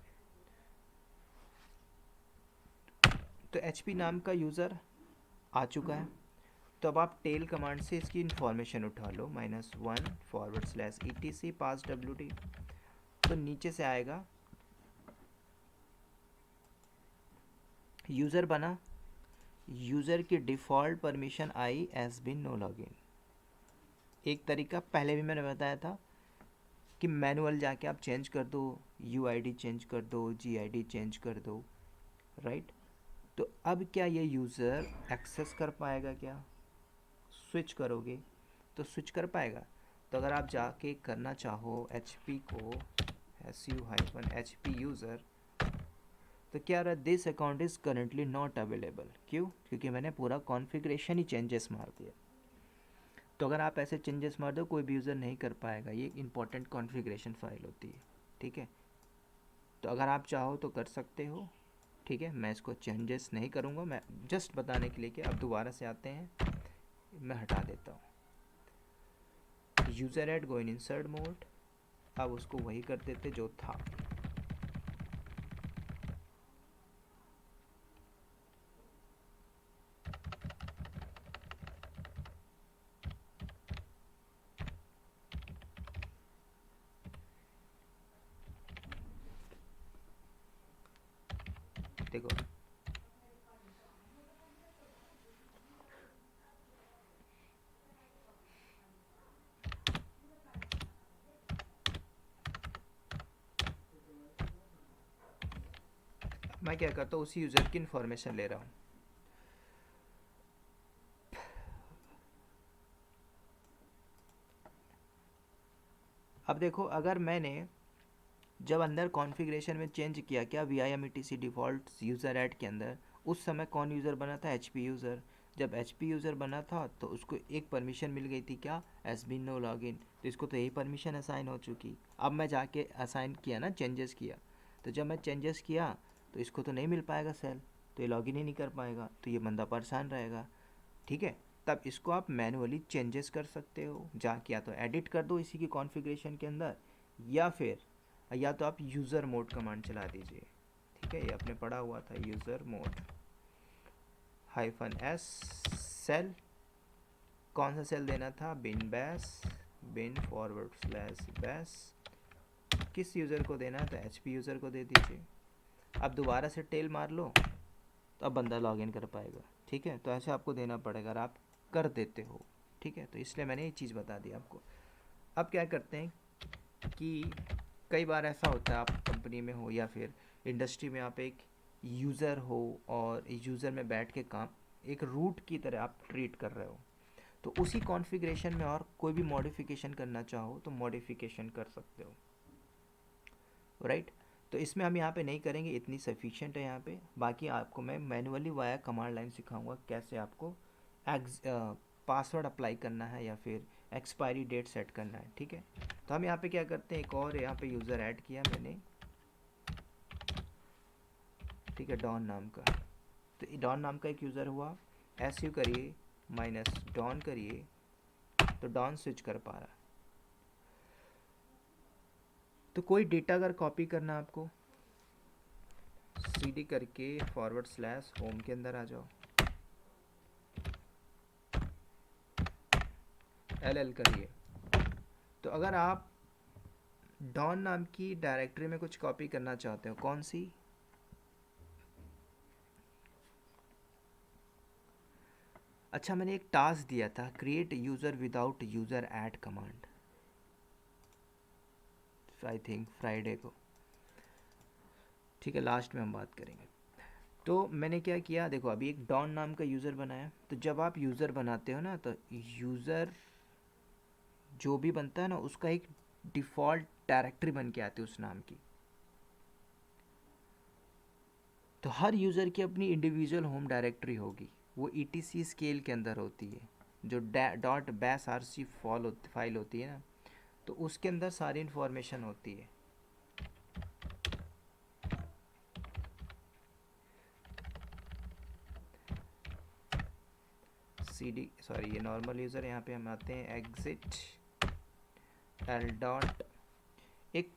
तो HP नाम का यूज़र आ चुका है। तो अब आप टेल कमांड से इसकी इंफॉर्मेशन उठा लो, -1 /etc passwd। तो नीचे से आएगा, यूज़र बना, यूज़र की default permission I S bin no login. एक तरीका पहले भी मैंने बताया था कि मैनुअल जाके आप चेंज कर दो, UID चेंज कर दो, GID चेंज कर दो, राइट। तो अब क्या ये यूज़र एक्सेस कर पाएगा? क्या स्विच करोगे तो स्विच कर पाएगा? तो अगर आप जाके करना चाहो HP को -HP यूज़र, तो क्या रहा, this account is currently not available. क्यों? क्योंकि मैंने पूरा कॉन्फ़िगरेशन ही चेंजेस मार दिया। तो अगर आप ऐसे चेंजेस मार दो कोई भी यूज़र नहीं कर पाएगा, ये इंपॉर्टेंट कॉन्फ़िगरेशन फाइल होती है, ठीक है। तो अगर आप चाहो तो कर सकते हो, ठीक है। मैं इसको चेंजेस नहीं करूँगा, मैं जस्ट बताने के लिए कि अब दोबारा से आते हैं, मैं हटा देता हूँ यूज़र ऐड, गो इन इंसर्ट मोड। अब उसको वही कर देते जो था। देखो मैं क्या करता हूँ, उसी यूज़र की इन्फॉर्मेशन ले रहा हूँ। अब देखो, अगर मैंने जब अंदर कॉन्फ़िगरेशन में चेंज किया क्या V I M E T C default user add के अंदर, उस समय कौन यूज़र बना था, एच पी यूज़र। जब एच पी यूज़र बना था तो उसको एक परमिशन मिल गई थी, क्या, एस बी नो लॉगिन। तो इसको तो यही परमिशन असाइन हो चुकी। अब मैं जाके असाइन किया ना, चेंजेस किया, तो जब मैं चेंजेस किया तो इसको तो नहीं मिल पाएगा सेल, तो ये लॉगिन ही नहीं कर पाएगा, तो ये बंदा परेशान रहेगा, ठीक है। तब इसको आप मैनुअली चेंजेस कर सकते हो, जाके या तो एडिट कर दो इसी की कॉन्फ़िगरेशन के अंदर, या तो आप यूज़र मोड कमांड चला दीजिए, ठीक है। ये आपने पढ़ा हुआ था, यूज़र मोड -s सेल, कौन सा सेल देना था, बिन बैस, बिन /बैस, किस यूज़र को देना था, एच पी यूज़र को दे दीजिए। अब दोबारा से टेल मार लो तो अब बंदा लॉगिन कर पाएगा, ठीक है। तो ऐसे आपको देना पड़ेगा, अगर आप कर देते हो, ठीक है। तो इसलिए मैंने ये चीज़ बता दी आपको। अब क्या करते हैं कि कई बार ऐसा होता है, आप कंपनी में हो या फिर इंडस्ट्री में आप एक यूज़र हो, और यूज़र में बैठ के काम एक रूट की तरह आप ट्रीट कर रहे हो, तो उसी कॉन्फ़िगरेशन में और कोई भी मॉडिफिकेशन करना चाहो तो मॉडिफिकेशन कर सकते हो, राइट। तो इसमें हम यहाँ पे नहीं करेंगे, इतनी सफिशिएंट है यहाँ पे। बाकी आपको मैं मैनुअली वाया कमांड लाइन सिखाऊंगा कैसे आपको पासवर्ड अप्लाई करना है या फिर एक्सपायरी डेट सेट करना है, ठीक है। तो हम यहाँ पे क्या करते हैं, एक और यहाँ पे यूज़र ऐड किया मैंने, ठीक है, डॉन नाम का। तो डॉन नाम का एक यूज़र हुआ, एस यू करिए -डॉन करिए, तो डॉन स्विच कर पा रहा। तो कोई डेटा अगर कॉपी करना आपको, cd करके /होम के अंदर आ जाओ, ll करिए। तो अगर आप डॉन नाम की डायरेक्टरी में कुछ कॉपी करना चाहते हो, कौन सी, अच्छा मैंने एक टास्क दिया था, create user without user add command, I think Friday को, ठीक है, लास्ट में हम बात करेंगे। तो मैंने क्या किया, देखो अभी एक डॉन नाम का यूज़र बनाया। तो जब आप यूज़र बनाते हो ना, तो यूज़र जो भी बनता है ना, उसका एक डिफ़ॉल्ट डायरेक्टरी बन के आती है उस नाम की। तो हर यूज़र की अपनी इंडिविजुअल होम डायरेक्टरी होगी, वो ETC स्केल के अंदर होती है, जो .basrc फाइल होती है ना, तो उसके अंदर सारी इन्फॉर्मेशन होती है। ये नॉर्मल यूज़र, यहाँ पे हम आते हैं एग्जिट l डॉट, एक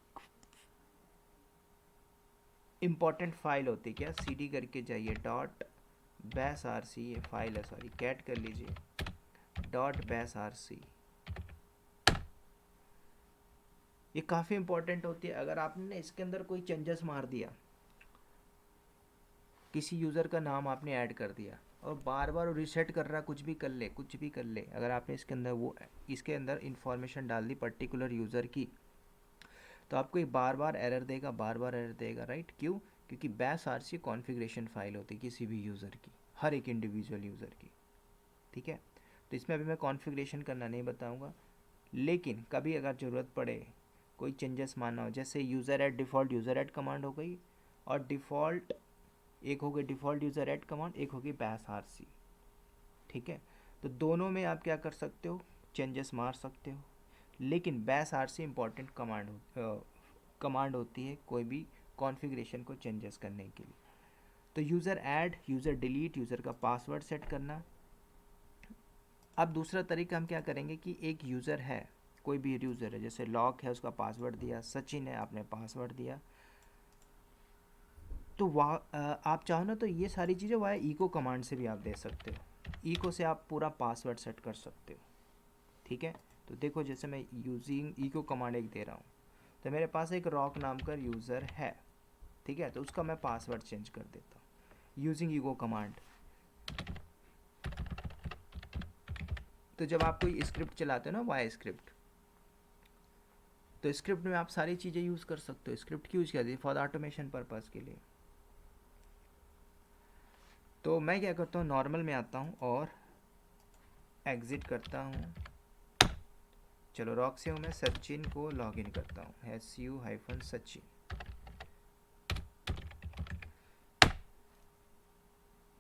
इम्पॉर्टेंट फाइल होती है क्या, cd करके जाइए .basrc, ये फाइल है, सॉरी कैट कर लीजिए, .basrc, ये काफ़ी इंपॉर्टेंट होती है। अगर आपने इसके अंदर कोई चेंजेस मार दिया, किसी यूज़र का नाम आपने ऐड कर दिया और बार बार रीसेट कर रहा, कुछ भी कर ले, कुछ भी कर ले, अगर आपने इसके अंदर इंफॉर्मेशन डाल दी पर्टिकुलर यूज़र की, तो आपको ये बार बार एरर देगा, बार बार एरर देगा, राइट। क्यों, क्योंकि basrc कॉन्फ़िगरेशन फाइल होती है किसी भी यूज़र की, हर एक इंडिविजुअल यूज़र की, ठीक है। तो इसमें अभी मैं कॉन्फ़िगरेशन करना नहीं बताऊँगा, लेकिन कभी अगर ज़रूरत पड़े, कोई चेंजेस मानना हो, जैसे user add default user add command हो गई, और डिफ़ॉल्ट एक हो गई डिफ़ॉल्ट यूज़र ऐड कमांड, एक होगी basrc, ठीक है। तो दोनों में आप क्या कर सकते हो, चेंजेस मार सकते हो, लेकिन बैश आरसी इम्पॉर्टेंट कमांड होती है कोई भी कॉन्फ़िगरेशन को चेंजेस करने के लिए। तो user add, user delete, user का पासवर्ड सेट करना। अब दूसरा तरीका हम क्या करेंगे कि एक यूज़र है, कोई भी यूज़र है, जैसे लॉक है उसका पासवर्ड दिया, सचिन है आपने पासवर्ड दिया, तो वहाँ आप चाहो ना तो ये सारी चीज़ें वाया इको कमांड से भी आप दे सकते हो। इको से आप पूरा पासवर्ड सेट कर सकते हो, ठीक है। तो देखो जैसे मैं यूजिंग इको कमांड एक दे रहा हूँ, तो मेरे पास एक रॉक नाम का यूज़र है, ठीक है, तो उसका मैं पासवर्ड चेंज कर देता हूँ यूजिंग इको कमांड। तो जब आप कोई स्क्रिप्ट चलाते हो ना, वाई स्क्रिप्ट, तो स्क्रिप्ट में आप सारी चीज़ें यूज़ कर सकते हो। स्क्रिप्ट क्यों यूज़ करती है? फॉर द ऑटोमेशन पर्पज़ के लिए। तो मैं क्या करता हूँ, नॉर्मल में आता हूँ और एग्ज़िट करता हूँ। चलो रॉक से हूँ मैं, सचिन को लॉगिन करता हूँ, SU-सचिन।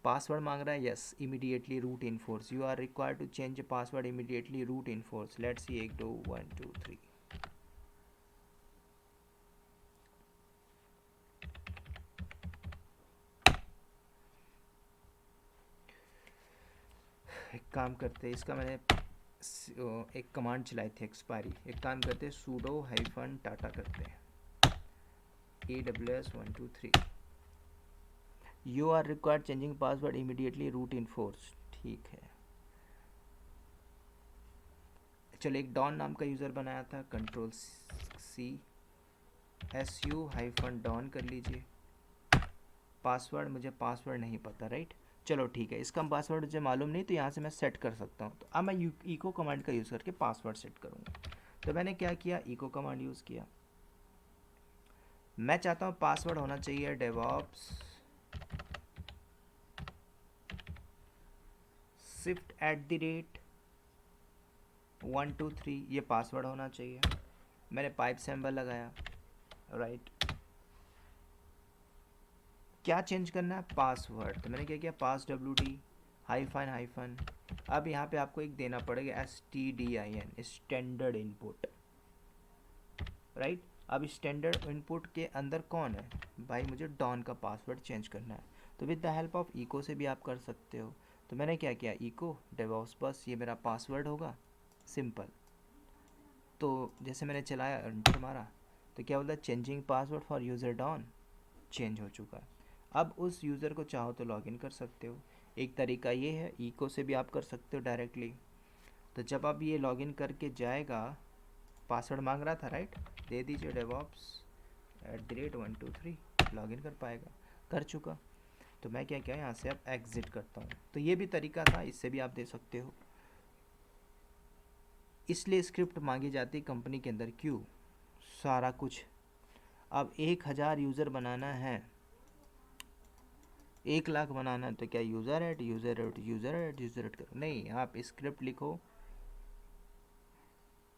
पासवर्ड मांग रहा है, yes, immediately root enforce, you are required to change password immediately root enforce, let's see 1 2 1 2 3। एक काम करते हैं, इसका मैंने एक कमांड चलाई थी एक्सपायरी, एक काम करते हैं sudo -टाटा करते हैं, AWS 1 2 3, you are required changing password immediately root enforce, ठीक है। चलो एक डॉन नाम का यूज़र बनाया था, Ctrl+C, SU-डॉन कर लीजिए। पासवर्ड, मुझे पासवर्ड नहीं पता, राइट। चलो ठीक है, इसका पासवर्ड मुझे मालूम नहीं, तो यहाँ से मैं सेट कर सकता हूँ। तो अब मैं इको कमांड का यूज़ करके पासवर्ड सेट करूँगा। तो मैंने क्या किया, इको कमांड यूज़ किया। मैं चाहता हूँ पासवर्ड होना चाहिए DevOps shift@123, ये पासवर्ड होना चाहिए। मैंने पाइप सिंबल लगाया, राइट। क्या चेंज करना है, पासवर्ड। तो मैंने क्या किया, पास WD हाइफन। अब यहाँ पे आपको एक देना पड़ेगा STDIN, स्टैंडर्ड इनपुट, राइट। अब स्टैंडर्ड इनपुट के अंदर कौन है भाई, मुझे डॉन का पासवर्ड चेंज करना है। तो with the help of echo से भी आप कर सकते हो। तो मैंने क्या किया, इको DevOps बस, ये मेरा पासवर्ड होगा, सिंपल। तो जैसे मैंने चलाया, एंटर मारा, तो क्या बोलता है, changing password for user Don, change हो चुका है। अब उस यूज़र को चाहो तो लॉगिन कर सकते हो। एक तरीका ये है, इको से भी आप कर सकते हो डायरेक्टली। तो जब आप ये लॉगिन करके जाएगा, पासवर्ड मांग रहा था, राइट, दे दीजिए DevOps@123, लॉगिन कर पाएगा। कर चुका। तो मैं क्या किया, यहाँ से अब एग्ज़िट करता हूँ। तो ये भी तरीका था, इससे भी आप दे सकते हो। इसलिए स्क्रिप्ट मांगी जाती है कंपनी के अंदर, क्यों, सारा कुछ। अब 1000 यूज़र बनाना है, 1 लाख बनाना है, तो क्या यूज़र ऐड करो, नहीं, आप स्क्रिप्ट लिखो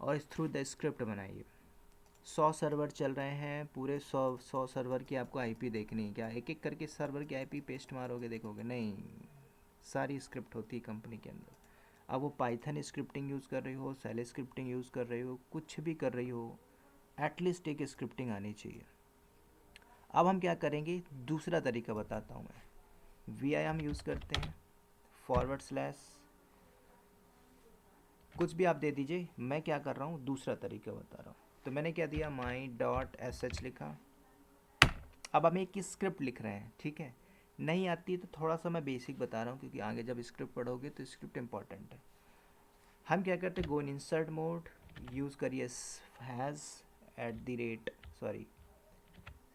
और थ्रू द स्क्रिप्ट बनाइए। 100 सर्वर चल रहे हैं, पूरे 100 सर्वर की आपको IP देखनी है क्या, एक एक करके सर्वर की IP पेस्ट मारोगे देखोगे, नहीं, सारी स्क्रिप्ट होती है कंपनी के अंदर। अब वो पाइथन स्क्रिप्टिंग यूज़ कर रही हो, सेल स्क्रिप्टिंग यूज़ कर रही हो, कुछ भी कर रही हो, एटलीस्ट एक स्क्रिप्टिंग आनी चाहिए। अब हम क्या करेंगे, दूसरा तरीका बताता हूँ मैं। VI हम यूज़ करते हैं, / कुछ भी आप दे दीजिए, मैं क्या कर रहा हूँ, दूसरा तरीका बता रहा हूँ। तो मैंने क्या दिया, my.sh लिखा। अब हम एक स्क्रिप्ट लिख रहे हैं, ठीक है। नहीं आती तो थोड़ा सा मैं बेसिक बता रहा हूँ, क्योंकि आगे जब स्क्रिप्ट पढ़ोगे तो स्क्रिप्ट इंपॉर्टेंट है। हम क्या करते हैं, गो इन इंसर्ट मोड, यूज़ करिए हैज़ @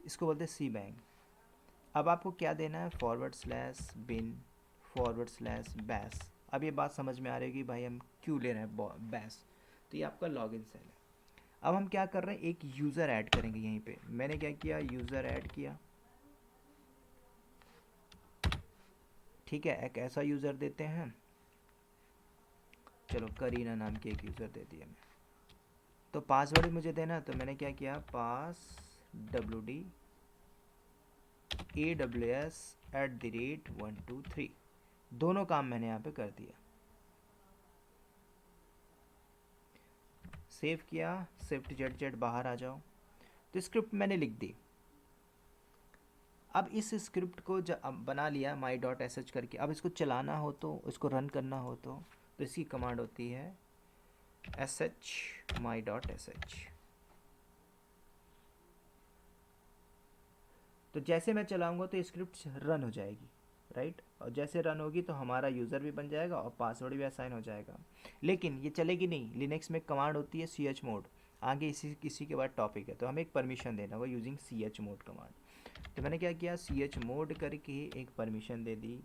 इसको बोलते हैं cbang। अब आपको क्या देना है, /bin /bash। अब ये बात समझ में आ रही है कि भाई हम क्यों ले रहे हैं बैश। तो ये आपका लॉगिन सेल है। अब हम क्या कर रहे हैं, एक यूज़र ऐड करेंगे यहीं पे। मैंने क्या किया, यूज़र ऐड किया, ठीक है। एक ऐसा यूज़र देते हैं, चलो करीना नाम की एक यूज़र दे दिया मैं। तो पासवर्ड भी मुझे देना, तो मैंने क्या किया, पास WD AWS @123, दोनों काम मैंने यहाँ पे कर दिया। सेव किया, शिफ्ट जेड जेड बाहर आ जाओ। तो स्क्रिप्ट मैंने लिख दी। अब इस स्क्रिप्ट को अब बना लिया my डॉट एस एच करके। अब इसको चलाना हो तो, इसको रन करना हो तो इसकी कमांड होती है S H my dot S H. तो जैसे मैं चलाऊंगा तो स्क्रिप्ट रन हो जाएगी, राइट। और जैसे रन होगी तो हमारा यूज़र भी बन जाएगा और पासवर्ड भी असाइन हो जाएगा। लेकिन ये चलेगी नहीं, लिनक्स में कमांड होती है ch मोड। आगे इसी के बाद टॉपिक है, तो हमें एक परमिशन देना होगा यूजिंग ch मोड कमांड। तो मैंने क्या किया, ch मोड करके एक परमिशन दे दी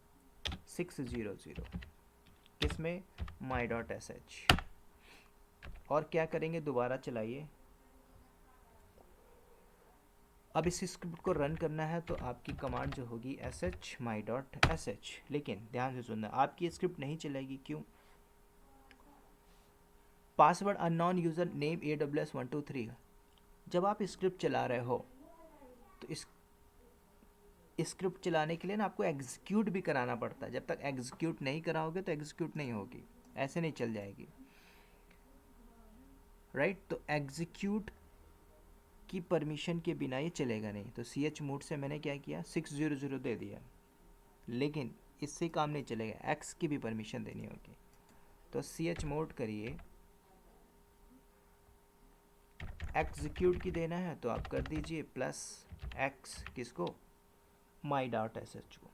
600, किसमें, my डॉट एस एच। और क्या करेंगे, दोबारा चलाइए। अब इस स्क्रिप्ट को रन करना है तो आपकी कमांड जो होगी S H my dot S H. लेकिन ध्यान से सुनना, आपकी स्क्रिप्ट नहीं चलेगी। क्यों, password unknown user name AWS123। जब आप स्क्रिप्ट चला रहे हो तो इस स्क्रिप्ट चलाने के लिए ना आपको एग्जीक्यूट भी कराना पड़ता है। जब तक एग्जीक्यूट नहीं कराओगे तो एग्जीक्यूट नहीं होगी, ऐसे नहीं चल जाएगी, राइट। तो एग्जीक्यूट की परमिशन के बिना ये चलेगा नहीं। तो ch मोड से मैंने क्या किया, 600 दे दिया। लेकिन इससे काम नहीं चलेगा, x की भी परमिशन देनी होगी। तो ch मोड करिए, एग्जीक्यूट की देना है तो आप कर दीजिए +x, किसको, my डॉट एस एच को।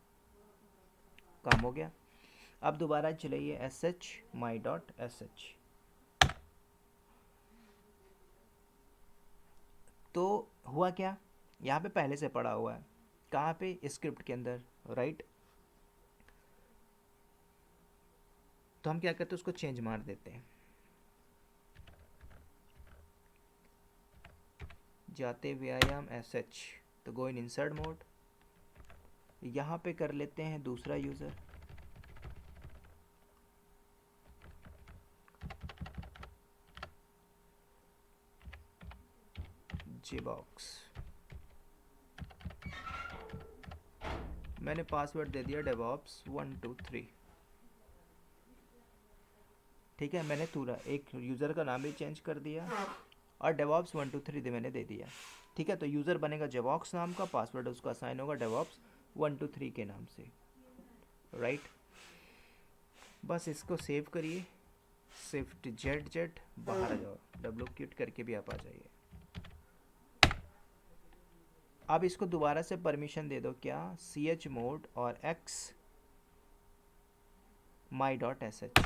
काम हो गया। अब दोबारा चलाइए S H my dot S H. तो हुआ क्या, यहाँ पे पहले से पड़ा हुआ है, कहाँ पे, स्क्रिप्ट के अंदर, राइट। तो हम क्या करते हैं, उसको चेंज मार देते हैं। जाते व्यायाम एस एच, तो गो इन इंसर्ट मोड। यहाँ पे कर लेते हैं दूसरा यूज़र, जेबॉक्स। मैंने पासवर्ड दे दिया DevOps123। ठीक है, मैंने पूरा एक यूज़र का नाम भी चेंज कर दिया और DevOps123 मैंने दे दिया। ठीक है, तो यूज़र बनेगा जेबॉक्स नाम का, पासवर्ड उसका असाइन होगा DevOps123 के नाम से, राइट। बस इसको सेव करिए, शिफ्ट जेड जेड बाहर आ जाओ, डब्लो क्यूट करके भी आप आ जाइए। अब इसको दोबारा से परमिशन दे दो, क्या, ch मोड और x my dot S H.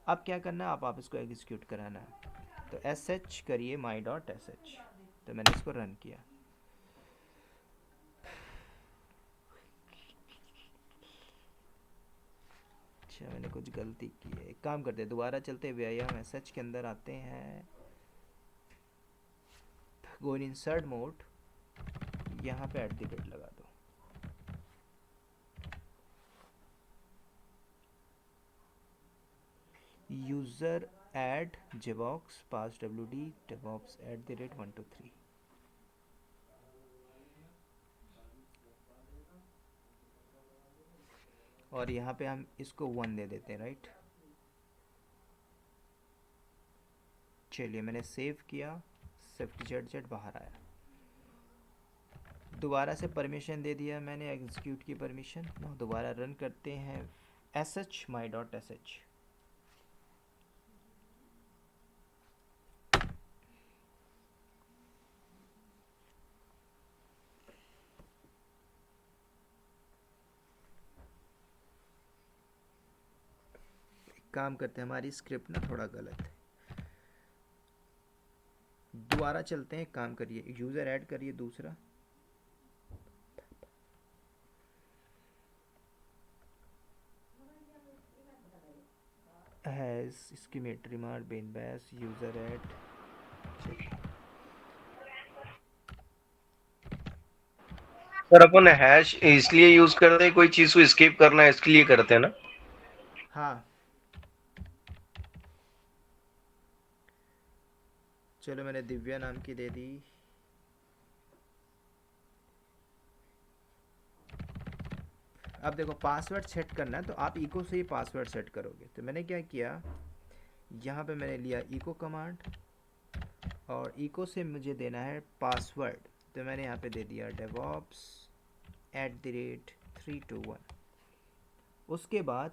अब क्या करना है, आप इसको एग्जीक्यूट कराना है। तो एस एच करिए my डॉट एस एच। तो मैंने इसको रन किया। अच्छा, मैंने कुछ गलती की है, एक काम करते हैं, दोबारा चलते व्यायाम एस एच के अंदर आते हैं, गो इन इंसर्ट मोड, यहाँ पे @ लगा दो। यूज़र ऐड जेबॉक्स पास wd DevOps @123। और यहाँ पे हम इसको 1 दे देते हैं, राइट। चलिए, मैंने सेव किया, शिफ्ट जेड जेड बाहर आया। दोबारा से परमिशन दे दिया मैंने, एग्जीक्यूट की परमिशन। दोबारा रन करते हैं S H my dot S H. काम करते हैं, हमारी स्क्रिप्ट ना थोड़ा गलत है। दोबारा चलते हैं, काम करिए, यूज़र ऐड करिए दूसरा, हैज़ स्कीमेट्री मार बेन बैस यूज़र ऐड। सर अपन हैश इसलिए यूज करते हैं, कोई चीज को स्केप करना है इसके लिए करते हैं ना। हाँ, चलो मैंने दिव्या नाम की दे दी। अब देखो, पासवर्ड सेट करना है तो आप इको से ही पासवर्ड सेट करोगे। तो मैंने क्या किया, यहाँ पे मैंने लिया इको कमांड, और इको से मुझे देना है पासवर्ड, तो मैंने यहाँ पे दे दिया DevOps@321। उसके बाद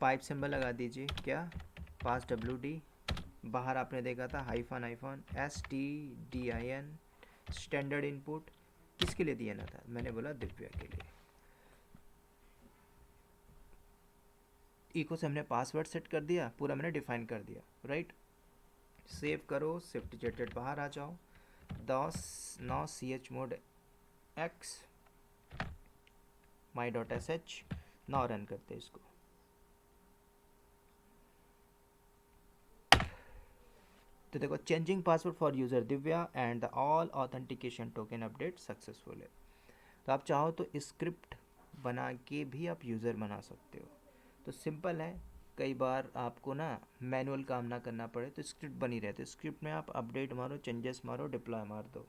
पाइप सिंबल लगा दीजिए, क्या पास WD, बाहर आपने देखा था -STDIN स्टैंडर्ड इनपुट, किसके लिए दिया ना था, मैंने बोला दिव्या के लिए। इको से हमने पासवर्ड सेट कर दिया, पूरा मैंने डिफाइन कर दिया, राइट। सेव करो, शिफ्ट जेटेड बाहर आ जाओ, now chmod x my.sh, now run करते हैं इसको। तो देखो, changing password for user Divya and the all authentication token update successful है। तो आप चाहो तो स्क्रिप्ट बना के भी आप यूज़र बना सकते हो। तो सिंपल है, कई बार आपको ना मैनुअल काम ना करना पड़े तो स्क्रिप्ट बनी रहती है, स्क्रिप्ट में आप अपडेट मारो, चेंजेस मारो, डिप्लॉय मार दो,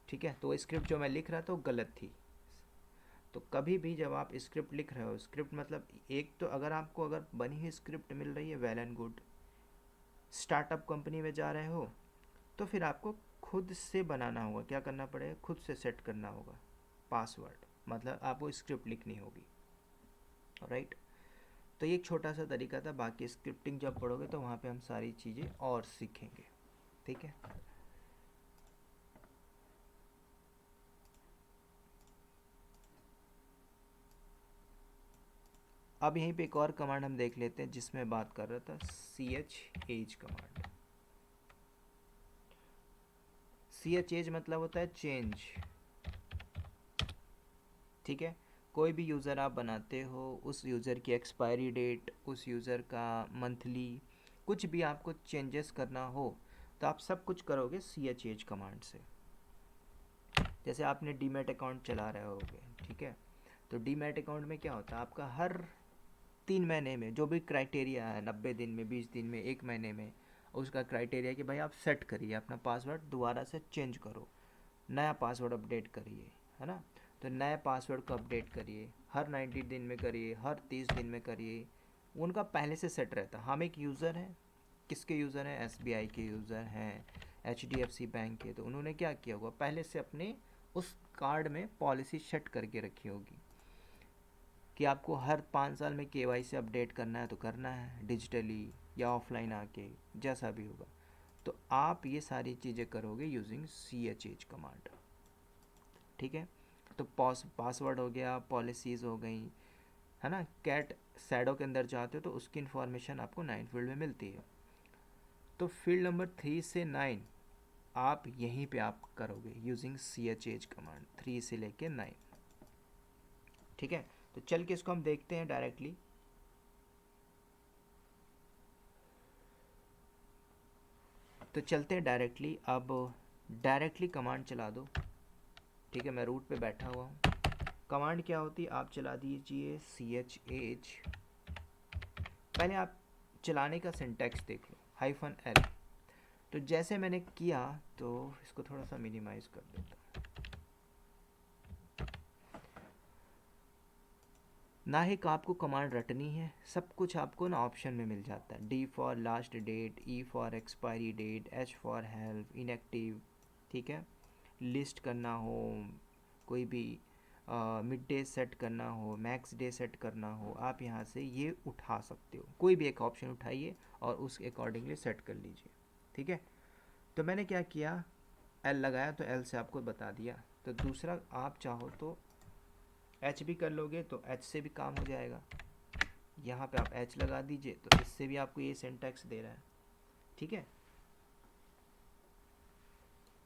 ठीक है। तो स्क्रिप्ट जो मैं लिख रहा था वो गलत थी। तो कभी भी जब आप स्क्रिप्ट लिख रहे हो, स्क्रिप्ट मतलब एक तो अगर आपको अगर बनी हुई स्क्रिप्ट मिल रही है, well and good. Startup company में जा रहे हो तो फिर आपको खुद से बनाना होगा, क्या करना पड़ेगा, खुद से सेट करना होगा पासवर्ड, मतलब आपको स्क्रिप्ट लिखनी होगी, राइट। तो ये एक छोटा सा तरीका था, बाकी स्क्रिप्टिंग जब पढ़ोगे तो वहाँ पे हम सारी चीज़ें और सीखेंगे, ठीक है। अब यहीं पे एक और कमांड हम देख लेते हैं जिसमें बात कर रहा था, chage कमांड। chage मतलब होता है चेंज, ठीक है। कोई भी यूज़र आप बनाते हो, उस यूज़र की एक्सपायरी डेट, उस यूज़र का मंथली, कुछ भी आपको चेंजेस करना हो तो आप सब कुछ करोगे chage कमांड से। जैसे आपने डीमैट अकाउंट चला रहे होगे, ठीक है, तो डीमैट अकाउंट में क्या होता है, आपका हर 3 महीने में जो भी क्राइटेरिया है, 90 दिन में, 20 दिन में, 1 महीने में, उसका क्राइटेरिया कि भाई आप सेट करिए अपना पासवर्ड, दोबारा से चेंज करो, नया पासवर्ड अपडेट करिए, है ना। तो नए पासवर्ड को अपडेट करिए, हर 90 दिन में करिए, हर 30 दिन में करिए, उनका पहले से सेट रहता है। हम एक यूज़र हैं, किसके यूज़र हैं, SBI के यूज़र हैं, HDFC बैंक के, तो उन्होंने क्या किया होगा, पहले से अपने उस कार्ड में पॉलिसी सेट करके रखी होगी कि आपको हर 5 साल में KYC अपडेट करना है तो करना है, डिजिटली या ऑफलाइन आके, जैसा भी होगा। तो आप ये सारी चीज़ें करोगे यूजिंग chage कमांड, ठीक है। तो पासवर्ड हो गया, पॉलिसीज़ हो गई, है ना। कैट सैडो के अंदर जाते हो तो उसकी इन्फॉर्मेशन आपको 9 फील्ड में मिलती है। तो फील्ड नंबर 3 से 9 आप यहीं पे आप करोगे यूजिंग chage कमांड, 3 से लेके 9, ठीक है। तो चल के इसको हम देखते हैं डायरेक्टली। तो चलते हैं डायरेक्टली, अब डायरेक्टली कमांड चला दो, ठीक है। मैं रूट पे बैठा हुआ हूँ। कमांड क्या होती है, आप चला दीजिए chage। पहले आप चलाने का सिंटैक्स देख लो, -l। तो जैसे मैंने किया, तो इसको थोड़ा सा मिनिमाइज कर देता हूँ। ना ही आपको कमांड रटनी है, सब कुछ आपको ना ऑप्शन में मिल जाता है। D for last date, E for expiry date, H for help, inactive, ठीक है। लिस्ट करना हो, कोई भी मिड डे सेट करना हो, मैक्स डे सेट करना हो, आप यहाँ से ये उठा सकते हो, कोई भी एक ऑप्शन उठाइए और उस अकॉर्डिंगली सेट कर लीजिए, ठीक है। तो मैंने क्या किया, L लगाया तो L से आपको बता दिया। तो दूसरा, आप चाहो तो H भी कर लोगे तो H से भी काम हो जाएगा। यहाँ पे आप H लगा दीजिए, तो इससे भी आपको ये सिंटैक्स दे रहा है, ठीक है।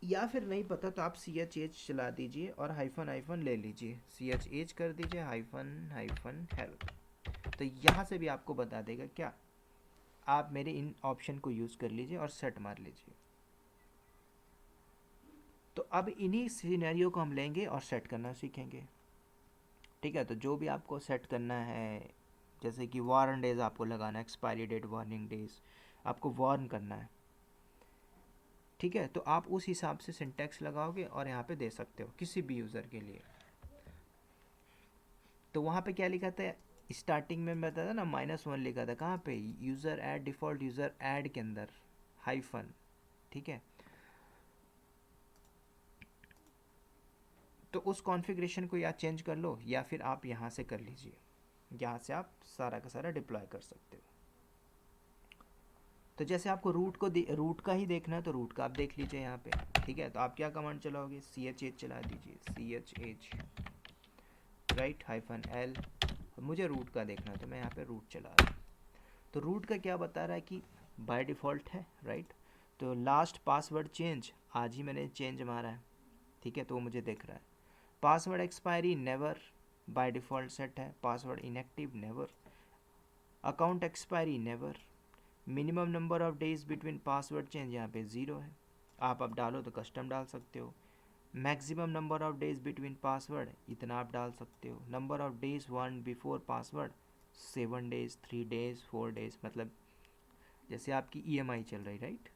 या फिर नहीं पता तो आप chage चला दीजिए और हाइफन ले लीजिए, chage कर दीजिए हेल्प। तो यहाँ से भी आपको बता देगा क्या, आप मेरे इन ऑप्शन को यूज़ कर लीजिए और सेट मार लीजिए। तो अब इन्हीं सिनेरियो को हम लेंगे और सेट करना सीखेंगे, ठीक है। तो जो भी आपको सेट करना है, जैसे कि वार्न डेज आपको लगाना है, एक्सपायरी डेट, वार्निंग डेज आपको वार्न करना है, ठीक है। तो आप उस हिसाब से सिंटैक्स लगाओगे और यहाँ पे दे सकते हो किसी भी यूज़र के लिए। तो वहाँ पे क्या लिखा था, स्टार्टिंग में मैं बताया था ना -1 लिखा था, कहाँ पे, user add, default user add के अंदर हाइफन, ठीक है। तो उस कॉन्फ़िगरेशन को या चेंज कर लो या फिर आप यहाँ से कर लीजिए, यहाँ से आप सारा का सारा डिप्लॉय कर सकते हो। तो जैसे आपको रूट का ही देखना है तो रूट का आप देख लीजिए यहाँ पे, ठीक है। तो आप क्या कमांड चलाओगे, ch चला दीजिए, ch राइट -l। मुझे रूट का देखना है तो मैं यहाँ पे रूट चला रहा हूँ। तो रूट का क्या बता रहा है कि बाय डिफ़ॉल्ट है, राइट। तो लास्ट पासवर्ड चेंज आज ही मैंने चेंज मारा है, ठीक है, तो वो मुझे दिख रहा है। Password expiry never, by default set है। Password inactive never, account expiry never, minimum number of days between password change यहाँ पे 0 है। आप अब डालो तो कस्टम डाल सकते हो। Maximum number of days between password इतना आप डाल सकते हो। Number of days one before password 7 days, 3 days, 4 days, मतलब जैसे आपकी EMI चल रही, राइट।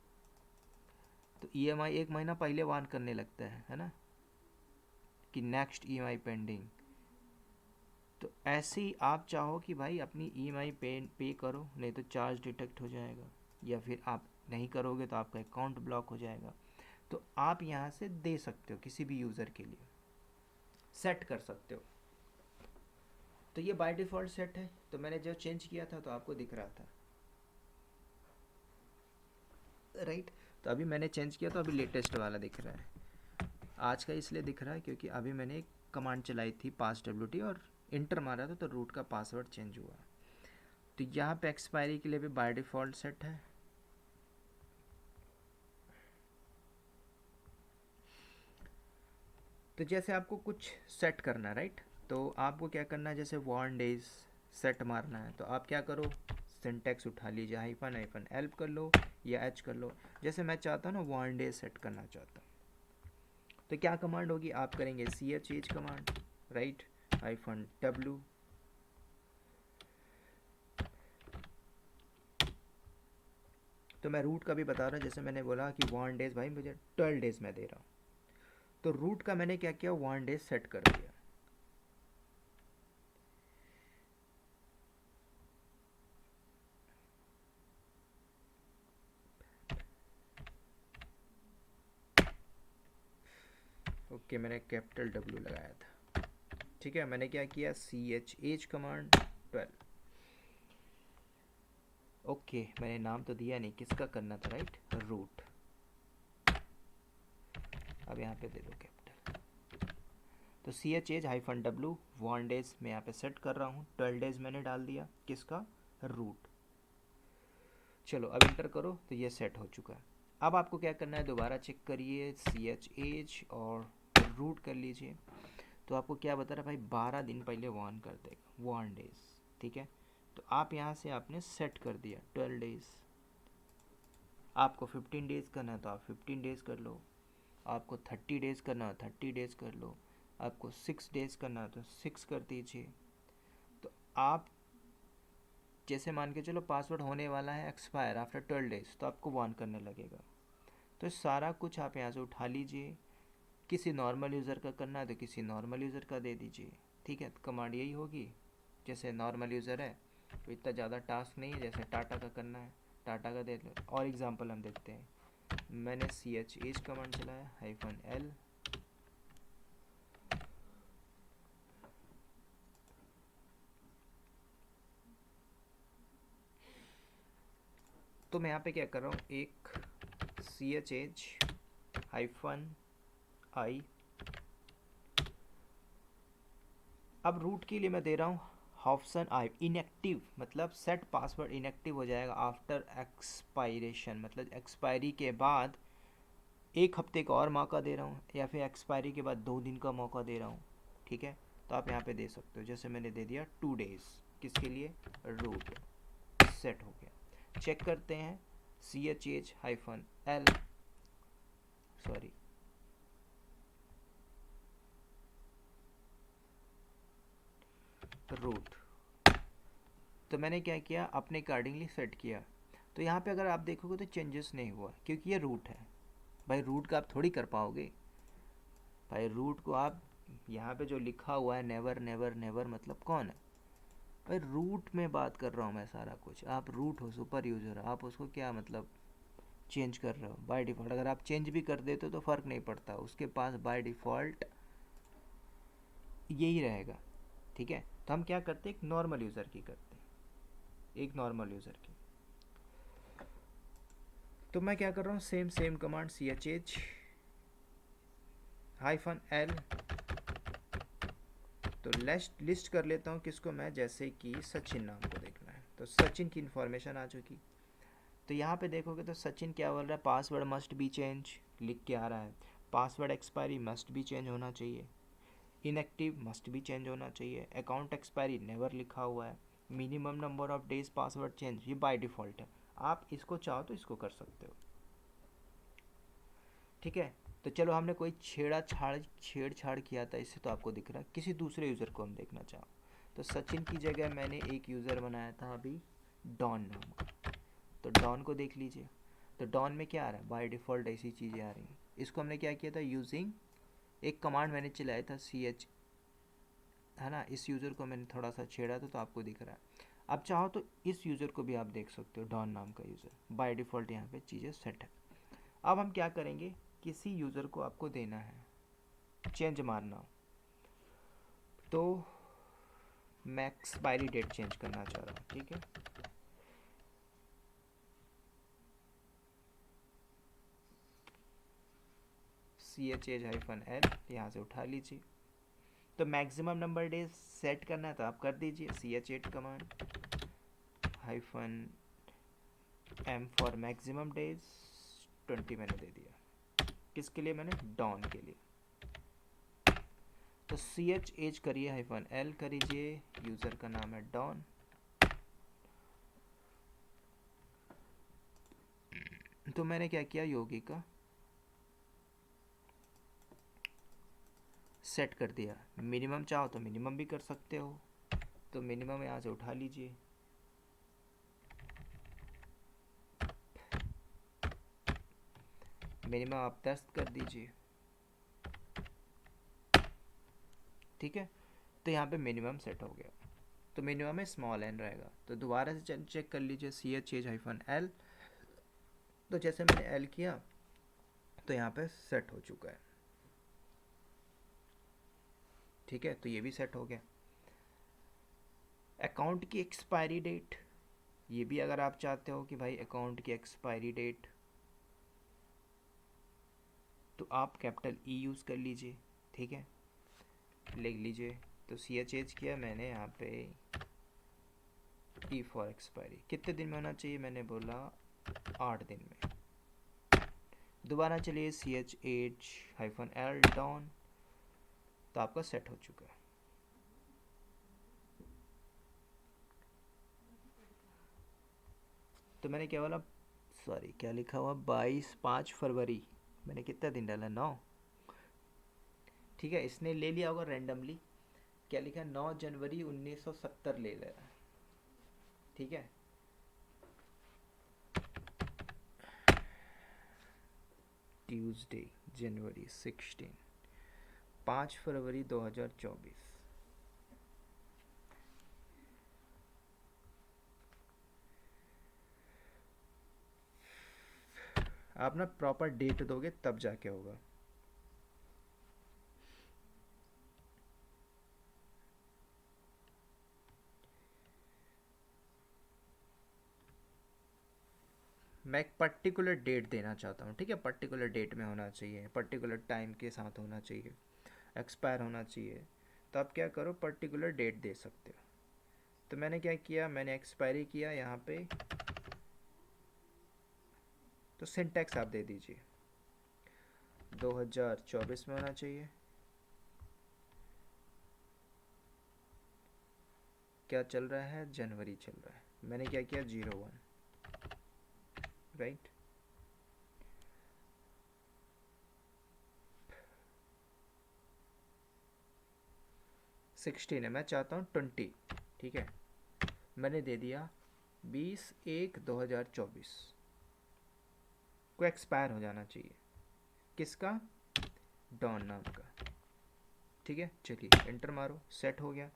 तो EMI 1 महीना पहले वार्न करने लगता है ना, कि नेक्स्ट EMI पेंडिंग। तो ऐसे ही आप चाहो कि भाई अपनी EMI पे करो, नहीं तो चार्ज डिटेक्ट हो जाएगा, या फिर आप नहीं करोगे तो आपका अकाउंट ब्लॉक हो जाएगा। तो आप यहाँ से दे सकते हो, किसी भी यूज़र के लिए सेट कर सकते हो। तो ये बाय डिफ़ॉल्ट सेट है। तो मैंने जो चेंज किया था तो आपको दिख रहा था, राइट। तो अभी मैंने चेंज किया तो अभी लेटेस्ट वाला दिख रहा है। आज का इसलिए दिख रहा है क्योंकि अभी मैंने एक कमांड चलाई थी passwd और इंटर मारा था तो रूट का पासवर्ड चेंज हुआ। तो यहाँ पे एक्सपायरी के लिए भी बाय डिफ़ॉल्ट सेट है। तो जैसे आपको कुछ सेट करना है, राइट, तो आपको क्या करना है, जैसे 1 डेज सेट मारना है तो आप क्या करो, सिंटेक्स उठा लीजिए, हाइफन एल्प कर लो या एच कर लो। जैसे मैं चाहता हूँ ना 1 डेज सेट करना चाहता हूँ, तो क्या कमांड होगी, आप करेंगे ch कमांड, राइट, -w। तो मैं रूट का भी बता रहा हूँ, जैसे मैंने बोला कि 1 डेज, भाई मुझे 12 डेज में दे रहा हूँ, तो रूट का मैंने क्या किया, 1 डेज सेट कर दिया। ओके, मैंने कैपिटल W लगाया था, ठीक है। मैंने क्या किया, ch कमांड 12। ओके, मैंने नाम तो दिया नहीं, किसका करना था, राइट, रूट। अब यहाँ पे दे दो कैपिटल। तो ch-w 1 डेज मैं यहाँ पे सेट कर रहा हूँ, 12 डेज मैंने डाल दिया, किसका, रूट। चलो अब इंटर करो तो ये सेट हो चुका है। अब आपको क्या करना है, दोबारा चेक करिए ch और रूट कर लीजिए। तो आपको क्या बता रहा है, भाई 12 दिन पहले वार्न कर देगा, 1 डेज, ठीक है। तो आप यहाँ से आपने सेट कर दिया 12 डेज। आपको 15 डेज करना है तो आप 15 डेज कर लो, आपको 30 डेज करना है 30 डेज कर लो, आपको 6 डेज करना है तो 6 कर दीजिए। तो आप जैसे मान के चलो पासवर्ड होने वाला है एक्सपायर आफ्टर 12 डेज, तो आपको वार्न करने लगेगा। तो सारा कुछ आप यहाँ से उठा लीजिए। किसी नॉर्मल यूज़र का करना है तो किसी नॉर्मल यूज़र का दे दीजिए, ठीक है। तो कमांड यही होगी, जैसे नॉर्मल यूज़र है तो इतना ज़्यादा टास्क नहीं है, जैसे टाटा का करना है टाटा का दे लो। और एग्जांपल हम देखते हैं, मैंने ch कमांड चलाया -l, तो मैं यहाँ पे क्या कर रहा हूँ, एक ch-i। अब रूट के लिए मैं दे रहा हूँ ऑप्शन आई इनएक्टिव, मतलब सेट पासवर्ड इनएक्टिव हो जाएगा आफ्टर एक्सपायरेशन, मतलब एक्सपायरी के बाद 1 हफ्ते का और मौका दे रहा हूँ, या फिर एक्सपायरी के बाद 2 दिन का मौका दे रहा हूँ, ठीक है। तो आप यहाँ पे दे सकते हो, जैसे मैंने दे दिया 2 डेज, किसके लिए, रूट, सेट हो गया। चेक करते हैं ch-l, सॉरी, रूट। तो मैंने क्या किया, अपने अकॉर्डिंगली सेट किया। तो यहाँ पे अगर आप देखोगे तो चेंजेस नहीं हुआ, क्योंकि ये रूट है। भाई रूट का आप थोड़ी कर पाओगे, भाई रूट को आप यहाँ पे जो लिखा हुआ है नेवर नेवर नेवर, मतलब कौन है, भाई रूट में बात कर रहा हूँ मैं सारा कुछ, आप रूट हो, सुपर यूज़र, आप उसको क्या मतलब चेंज कर रहे हो बाय डिफ़ॉल्ट। अगर आप चेंज भी कर देते हो तो फ़र्क नहीं पड़ता, उसके पास बाय डिफ़ॉल्ट यही रहेगा। ठीक है, तो हम क्या करते हैं, एक नॉर्मल यूज़र की करते हैं, एक नॉर्मल यूज़र की। तो मैं क्या कर रहा हूँ, same same command ch -l, तो लिस्ट कर लेता हूँ किसको मैं, जैसे कि सचिन नाम को देखना है, तो सचिन की इन्फॉर्मेशन आ चुकी। तो यहाँ पे देखोगे तो सचिन क्या बोल रहा है, पासवर्ड मस्ट बी चेंज लिख के आ रहा है, password expiry must be change होना चाहिए, इनएक्टिव मस्ट भी चेंज होना चाहिए, अकाउंट एक्सपायरी नेवर लिखा हुआ है, minimum number of days password change ये बाय डिफ़ॉल्ट है। आप इसको चाहो तो इसको कर सकते हो। ठीक है, तो चलो हमने कोई छेड़छाड़ किया था इससे, तो आपको दिख रहा है। किसी दूसरे यूज़र को हम देखना चाहो तो सचिन की जगह मैंने एक यूज़र बनाया था अभी डॉन नाम का, तो डॉन को देख लीजिए। तो डॉन में क्या आ रहा है, बाय डिफ़ॉल्ट ऐसी चीज़ें आ रही हैं। इसको हमने क्या किया था, यूजिंग एक कमांड मैंने चलाया था ch, है ना, इस यूज़र को मैंने थोड़ा सा छेड़ा था तो आपको दिख रहा है। अब चाहो तो इस यूज़र को भी आप देख सकते हो, डॉन नाम का यूज़र, बाय डिफ़ॉल्ट यहाँ पे चीज़ें सेट है। अब हम क्या करेंगे, किसी यूज़र को आपको देना है चेंज मारना हो, तो मैं एक्सपायरी डेट चेंज करना चाह रहा हूँ। ठीक है, ch-l यहाँ से उठा लीजिए। तो मैक्सिमम नंबर डेज सेट करना है तो आप कर दीजिए, ch8 command -m for maximum days 20 मैंने दे दिया। किसके लिए, मैंने डॉन के लिए। तो ch करिए -l करीजिए, यूज़र का नाम है डॉन। तो मैंने क्या किया, योगी का सेट कर दिया। मिनिमम चाहो तो मिनिमम भी कर सकते हो, तो मिनिमम यहाँ से उठा लीजिए। मिनिमम आप 10 कर दीजिए। ठीक है, तो यहाँ पे मिनिमम सेट हो गया, तो मिनिमम में स्मॉल एन रहेगा। तो दोबारा से चेक कर लीजिए ch-l, तो जैसे मैंने एल किया तो यहाँ पे सेट हो चुका है। ठीक है, तो ये भी सेट हो गया। अकाउंट की एक्सपायरी डेट, ये भी अगर आप चाहते हो कि भाई अकाउंट की एक्सपायरी डेट, तो आप कैपिटल ई यूज़ कर लीजिए। ठीक है, लिख लीजिए। तो ch किया मैंने यहाँ पे ई फॉर एक्सपायरी, कितने दिन में होना चाहिए, मैंने बोला 8 दिन में। दोबारा चलिए ch-l डाउन, तो आपका सेट हो चुका है। तो मैंने क्या बोला, सॉरी क्या लिखा हुआ, 5 फरवरी, मैंने कितना दिन डाला, 9। ठीक है, इसने ले लिया होगा रैंडमली, क्या लिखा, 9 जनवरी 1970 ले लिया। ठीक है, ट्यूसडे जनवरी 16, 5 फरवरी 2024। आप ना प्रॉपर डेट दोगे तब जाके होगा। मैं एक पर्टिकुलर डेट देना चाहता हूँ। ठीक है, पर्टिकुलर डेट में होना चाहिए, पर्टिकुलर टाइम के साथ होना चाहिए, एक्सपायर होना चाहिए। तो आप क्या करो, पर्टिकुलर डेट दे सकते हो। तो मैंने क्या किया, मैंने एक्सपायरी किया यहाँ पे, तो सिंटैक्स आप दे दीजिए 2024 में होना चाहिए। क्या चल रहा है, जनवरी चल रहा है, मैंने क्या किया 01, राइट। सिक्सटीन है, मैं चाहता हूँ 20। ठीक है, मैंने दे दिया 20/1/2024 को एक्सपायर हो जाना चाहिए। किसका, डॉन नाम का। ठीक है, चलिए एंटर मारो, सेट हो गया।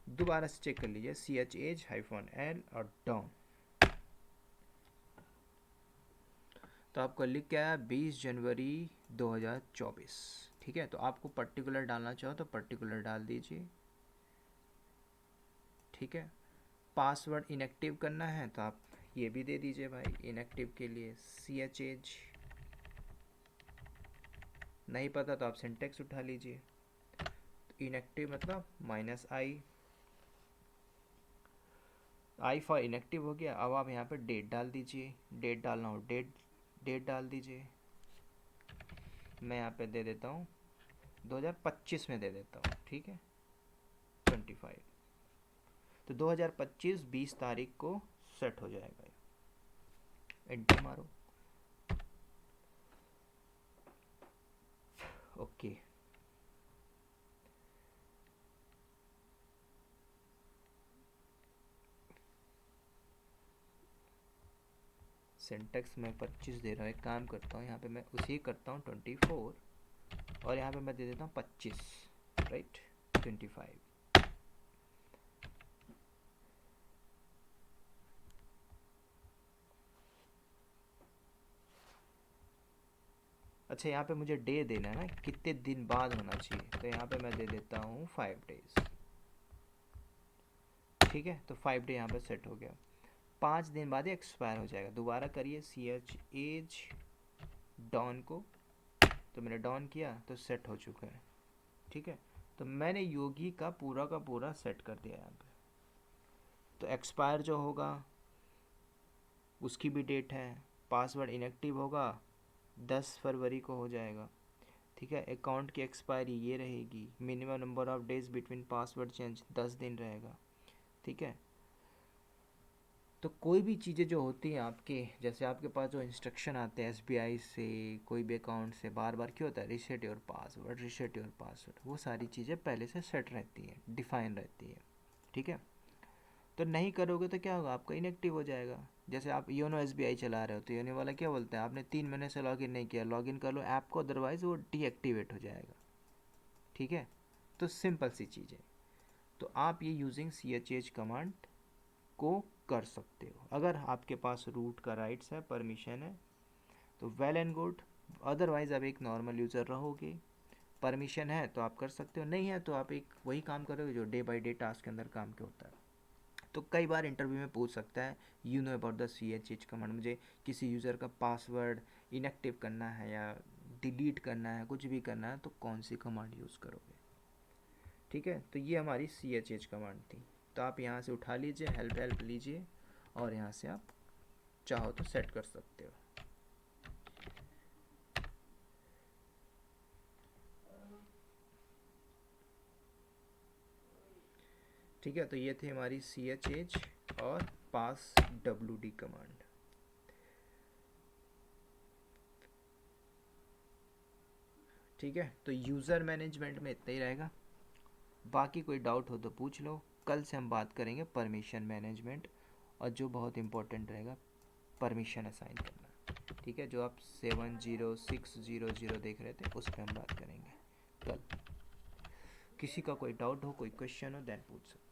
दोबारा से चेक कर लीजिए, CHH-L और डॉन। तो आपका लिख क्या है 20 जनवरी 2024। ठीक है, तो आपको पर्टिकुलर डालना चाहो तो पर्टिकुलर डाल दीजिए। ठीक है, पासवर्ड इनएक्टिव करना है तो आप ये भी दे दीजिए भाई, इनएक्टिव के लिए CHH। नहीं पता तो आप सिंटेक्स उठा लीजिए। तो इनएक्टिव मतलब -I फॉर इनएक्टिव हो गया। अब आप यहाँ पे डेट डाल दीजिए, डेट डालना हो डेट डाल दीजिए। मैं यहाँ पे दे देता हूँ 2025 में दे देता हूँ। ठीक है, 25। तो 2025 20 तारीख को सेट हो जाएगा। एंटर मारो। ओके, सिंटेक्स में 25 दे रहा हूँ। एक काम करता हूँ, यहाँ पे मैं उसी करता हूँ 24 और यहाँ पे मैं दे देता हूँ 25, राइट 25। अच्छा, यहाँ पे मुझे डे देना है ना, कितने दिन बाद होना चाहिए, तो यहाँ पे मैं दे देता हूँ 5 डेज। ठीक है, तो 5 डे यहाँ पे सेट हो गया। 5 दिन बाद ही एक्सपायर हो जाएगा। दोबारा करिए CHH डॉन को, तो मैंने डॉन किया तो सेट हो चुका है। ठीक है, तो मैंने योगी का पूरा सेट कर दिया यहाँ पे। तो एक्सपायर जो होगा उसकी भी डेट है, पासवर्ड इनएक्टिव होगा 10 फरवरी को हो जाएगा। ठीक है, अकाउंट की एक्सपायरी ये रहेगी, minimum number of days between password change 10 दिन रहेगा। ठीक है, तो कोई भी चीज़ें जो होती हैं आपके, जैसे आपके पास जो इंस्ट्रक्शन आते हैं SBI से, कोई भी अकाउंट से, बार बार क्यों होता है reset your password, reset your password, वो सारी चीज़ें पहले से सेट रहती हैं, डिफाइन रहती है। ठीक है, तो नहीं करोगे तो क्या होगा, आपका इनएक्टिव हो जाएगा। जैसे आप योनो SBI चला रहे हो तो योनो वाला क्या बोलते हैं, आपने 3 महीने से लॉगिन नहीं किया, लॉगिन कर लो ऐप को, अदरवाइज़ वो डीएक्टिवेट हो जाएगा। ठीक है, तो सिंपल सी चीज़ है। तो आप ये यूजिंग CHH कमांड को कर सकते हो। अगर आपके पास रूट का राइट्स है, परमिशन है, तो वेल एंड गुड। अदरवाइज़ आप एक नॉर्मल यूज़र रहोगे, परमिशन है तो आप कर सकते हो, नहीं है तो आप एक वही काम करोगे जो डे बाय डे टास्क के अंदर काम के होता है। तो कई बार इंटरव्यू में पूछ सकता है you know about the CHH command, मुझे किसी यूज़र का पासवर्ड इनएक्टिव करना है या डिलीट करना है, कुछ भी करना है, तो कौन सी कमांड यूज़ करोगे। ठीक है, तो ये हमारी CHH कमांड थी। तो आप यहाँ से उठा लीजिए, हेल्प लीजिए और यहाँ से आप चाहो तो सेट कर सकते हो। ठीक है, तो ये थी हमारी CHH और पास WD कमांड। ठीक है, तो यूज़र मैनेजमेंट में इतना ही रहेगा। बाकी कोई डाउट हो तो पूछ लो। कल से हम बात करेंगे परमिशन मैनेजमेंट, और जो बहुत इंपॉर्टेंट रहेगा परमिशन असाइन करना। ठीक है, जो आप 70600 देख रहे थे उस पर हम बात करेंगे कल। किसी का कोई डाउट हो, कोई क्वेश्चन हो, देन पूछ सकते हो।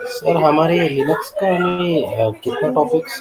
सर हमारे लिनक्स का हमें कितना टॉपिक्स